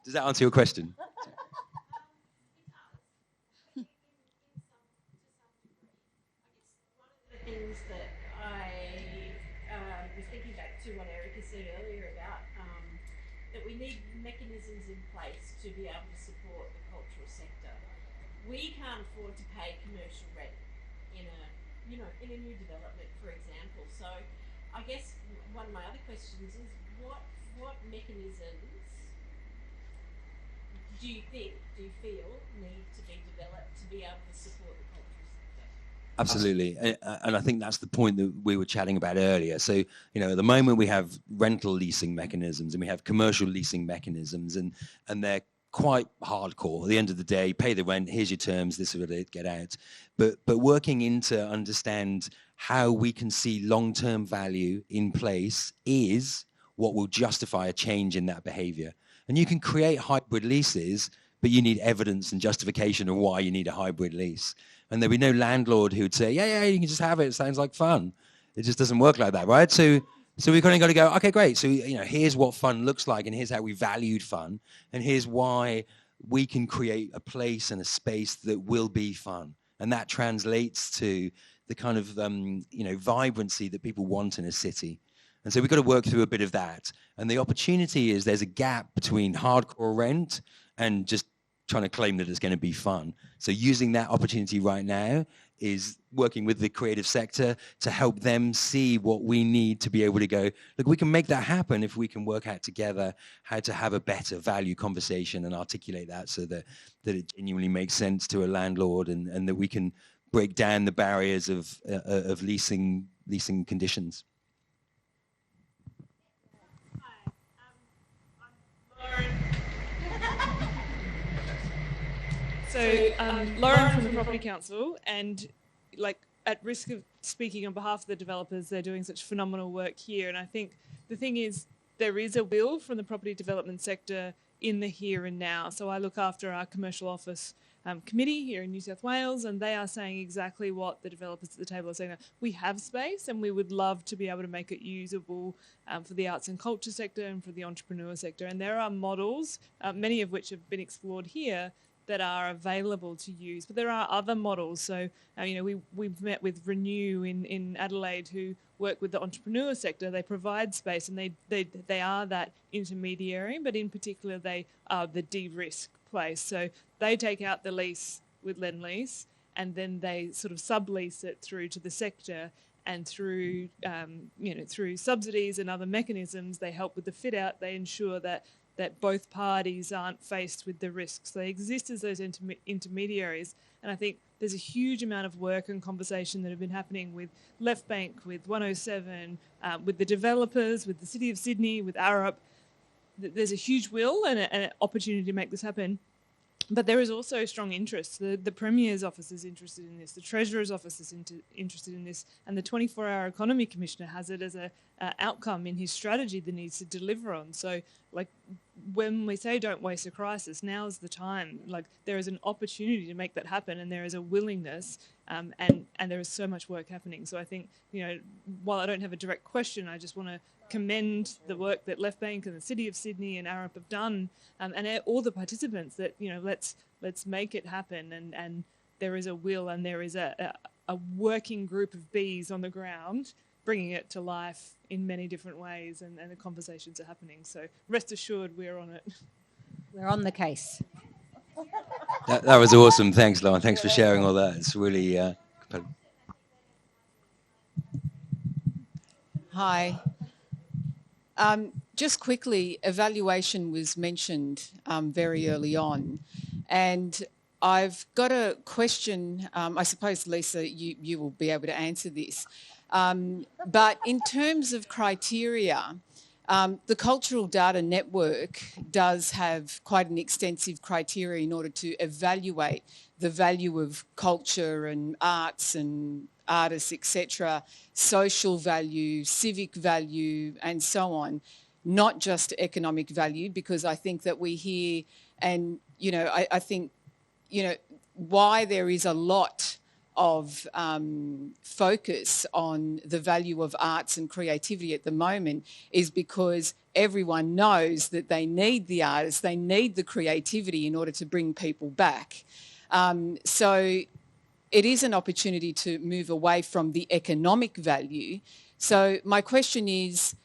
Does that answer your question? Things that I was thinking back to what Erica said earlier about that we need mechanisms in place to be able to support the cultural sector. We can't afford to pay commercial rent in a new development, for example. So I guess one of my other questions is what mechanisms do you feel need to be developed to be able to support the cultural sector? Absolutely. And I think that's the point that we were chatting about earlier. So, at the moment we have rental leasing mechanisms and we have commercial leasing mechanisms, and they're quite hardcore. At the end of the day, pay the rent, here's your terms, this is what it, get out. But working into understand how we can see long-term value in place is what will justify a change in that behavior. And you can create hybrid leases, but you need evidence and justification of why you need a hybrid lease. And there'd be no landlord who would say, yeah, you can just have it. It sounds like fun. It just doesn't work like that, right? So we've kind of got to go, okay, great. So, here's what fun looks like, and here's how we valued fun, and here's why we can create a place and a space that will be fun. And that translates to the kind of, vibrancy that people want in a city. And so we've got to work through a bit of that. And the opportunity is there's a gap between hardcore rent and just trying to claim that it's going to be fun. So using that opportunity right now is working with the creative sector to help them see what we need to be able to go, look, we can make that happen if we can work out together how to have a better value conversation and articulate that so that it genuinely makes sense to a landlord, and that we can break down the barriers of leasing conditions. So, Lauren from the Property Council, and at risk of speaking on behalf of the developers, they're doing such phenomenal work here. And I think the thing is, there is a will from the property development sector in the here and now. So I look after our commercial office committee here in New South Wales, and they are saying exactly what the developers at the table are saying. We have space and we would love to be able to make it usable for the arts and culture sector and for the entrepreneur sector. And there are models, many of which have been explored here, that are available to use. But there are other models. So, we've met with Renew in Adelaide, who work with the entrepreneur sector. They provide space, and they are that intermediary, but in particular they are the de-risk place. So they take out the lease with Lend-Lease, and then they sort of sublease it through to the sector, and through through subsidies and other mechanisms, they help with the fit out. They ensure that both parties aren't faced with the risks. They exist as those intermediaries. And I think there's a huge amount of work and conversation that have been happening with Left Bank, with 107, with the developers, with the City of Sydney, with Arup. There's a huge will and an opportunity to make this happen. But there is also strong interest. The Premier's office is interested in this. The Treasurer's office is interested in this. And the 24-Hour Economy Commissioner has it as an outcome in his strategy that needs to deliver on. So, when we say don't waste a crisis, now is the time. There is an opportunity to make that happen, and there is a willingness, and there is so much work happening. So I think, while I don't have a direct question, I just want to commend the work that Left Bank and the City of Sydney and Arup have done, and all the participants that, let's make it happen, and there is a will and there is a a working group of bees on the ground, bringing it to life in many different ways, and the conversations are happening. So rest assured, we're on it. We're on the case. That was awesome. Thanks, Lauren. Thanks for sharing all that. It's really compelling. Hi. Just quickly, evaluation was mentioned very early on, and I've got a question. I suppose, Lisa, you will be able to answer this. But in terms of criteria, the Cultural Data Network does have quite an extensive criteria in order to evaluate the value of culture and arts and artists, etc., social value, civic value, and so on, not just economic value, because I think that we hear, and, I think, why there is a lot of focus on the value of arts and creativity at the moment is because everyone knows that they need the artists, they need the creativity in order to bring people back. So it is an opportunity to move away from the economic value. So my question is,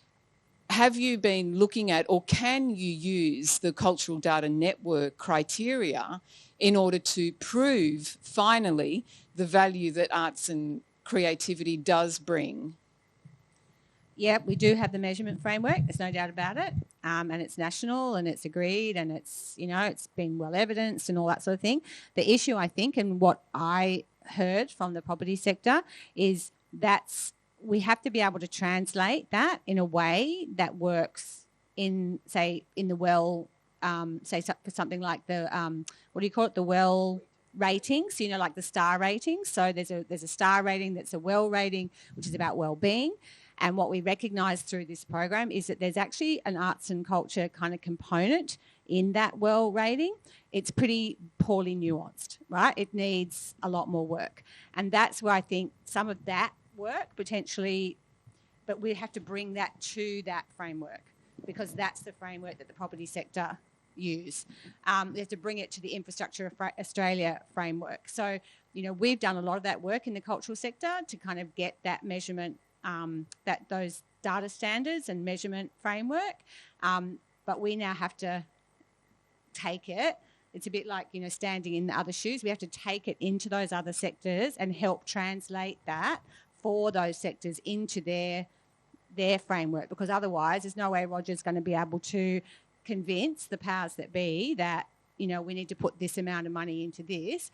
have you been looking at, or can you use the Cultural Data Network criteria in order to prove, finally, the value that arts and creativity does bring? Yeah, we do have the measurement framework. There's no doubt about it. And it's national and it's agreed and it's, it's been well evidenced and all that sort of thing. The issue, I think, and what I heard from the property sector is we have to be able to translate that in a way that works in, say, in the say for something like the, what do you call it, the well ratings, like the star ratings. So there's a star rating that's a well rating, which is about well-being. And what we recognise through this program is that there's actually an arts and culture kind of component in that well rating. It's pretty poorly nuanced, right? It needs a lot more work. And that's where I think some of that work potentially, but we have to bring that to that framework because that's the framework that the property sector use. We have to bring it to the Infrastructure Australia framework. So, we've done a lot of that work in the cultural sector to kind of get that measurement, those data standards and measurement framework. But we now have to take it. It's a bit like, standing in the other shoes. We have to take it into those other sectors and help translate that for those sectors into their framework, because otherwise there's no way Roger's going to be able to convince the powers that be that, we need to put this amount of money into this.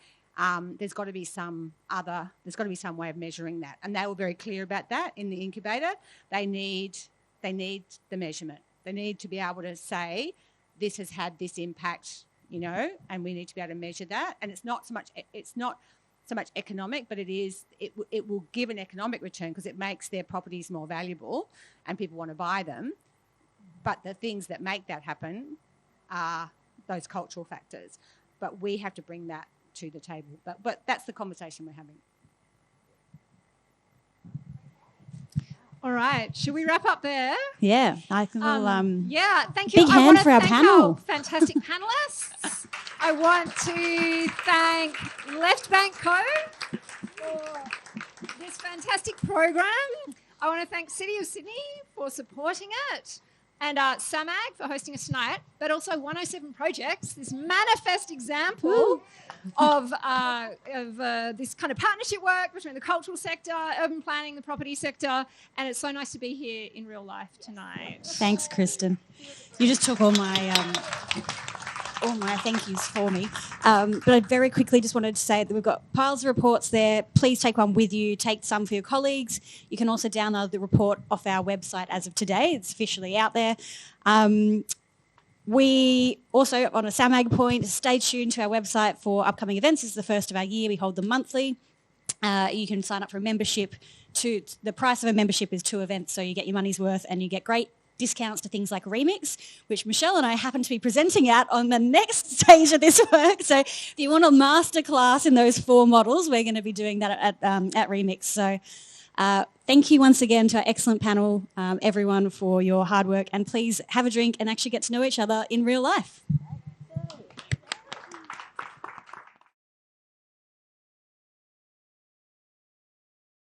There's got to be some way of measuring that. And they were very clear about that in the incubator. They need the measurement. They need to be able to say, this has had this impact, and we need to be able to measure that. And it's not so much economic, but it will give an economic return because it makes their properties more valuable and people want to buy them. But the things that make that happen are those cultural factors. But we have to bring that to the table. But that's the conversation we're having. All right, should we wrap up there? Yeah, I think we'll... yeah, thank you. Big hand for our thank panel. Our fantastic panellists. I want to thank Left Bank Co. for this fantastic program. I want to thank City of Sydney for supporting it, and SAMAG for hosting us tonight, but also 107 Projects, this manifest example of this kind of partnership work between the cultural sector, urban planning, the property sector, and it's so nice to be here in real life tonight. Thanks, Kristen. You just took all my thank yous for me. But I very quickly just wanted to say that we've got piles of reports there. Please take one with you. Take some for your colleagues. You can also download the report off our website as of today. It's officially out there. We also, on a SAMAG point, stay tuned to our website for upcoming events. This is the first of our year. We hold them monthly. You can sign up for a membership. The price of a membership is 2 events, so you get your money's worth and you get great discounts to things like Remix, which Michelle and I happen to be presenting at on the next stage of this work. So if you want a masterclass in those 4 models, we're going to be doing that at Remix. So thank you once again to our excellent panel, everyone, for your hard work. And please have a drink and actually get to know each other in real life.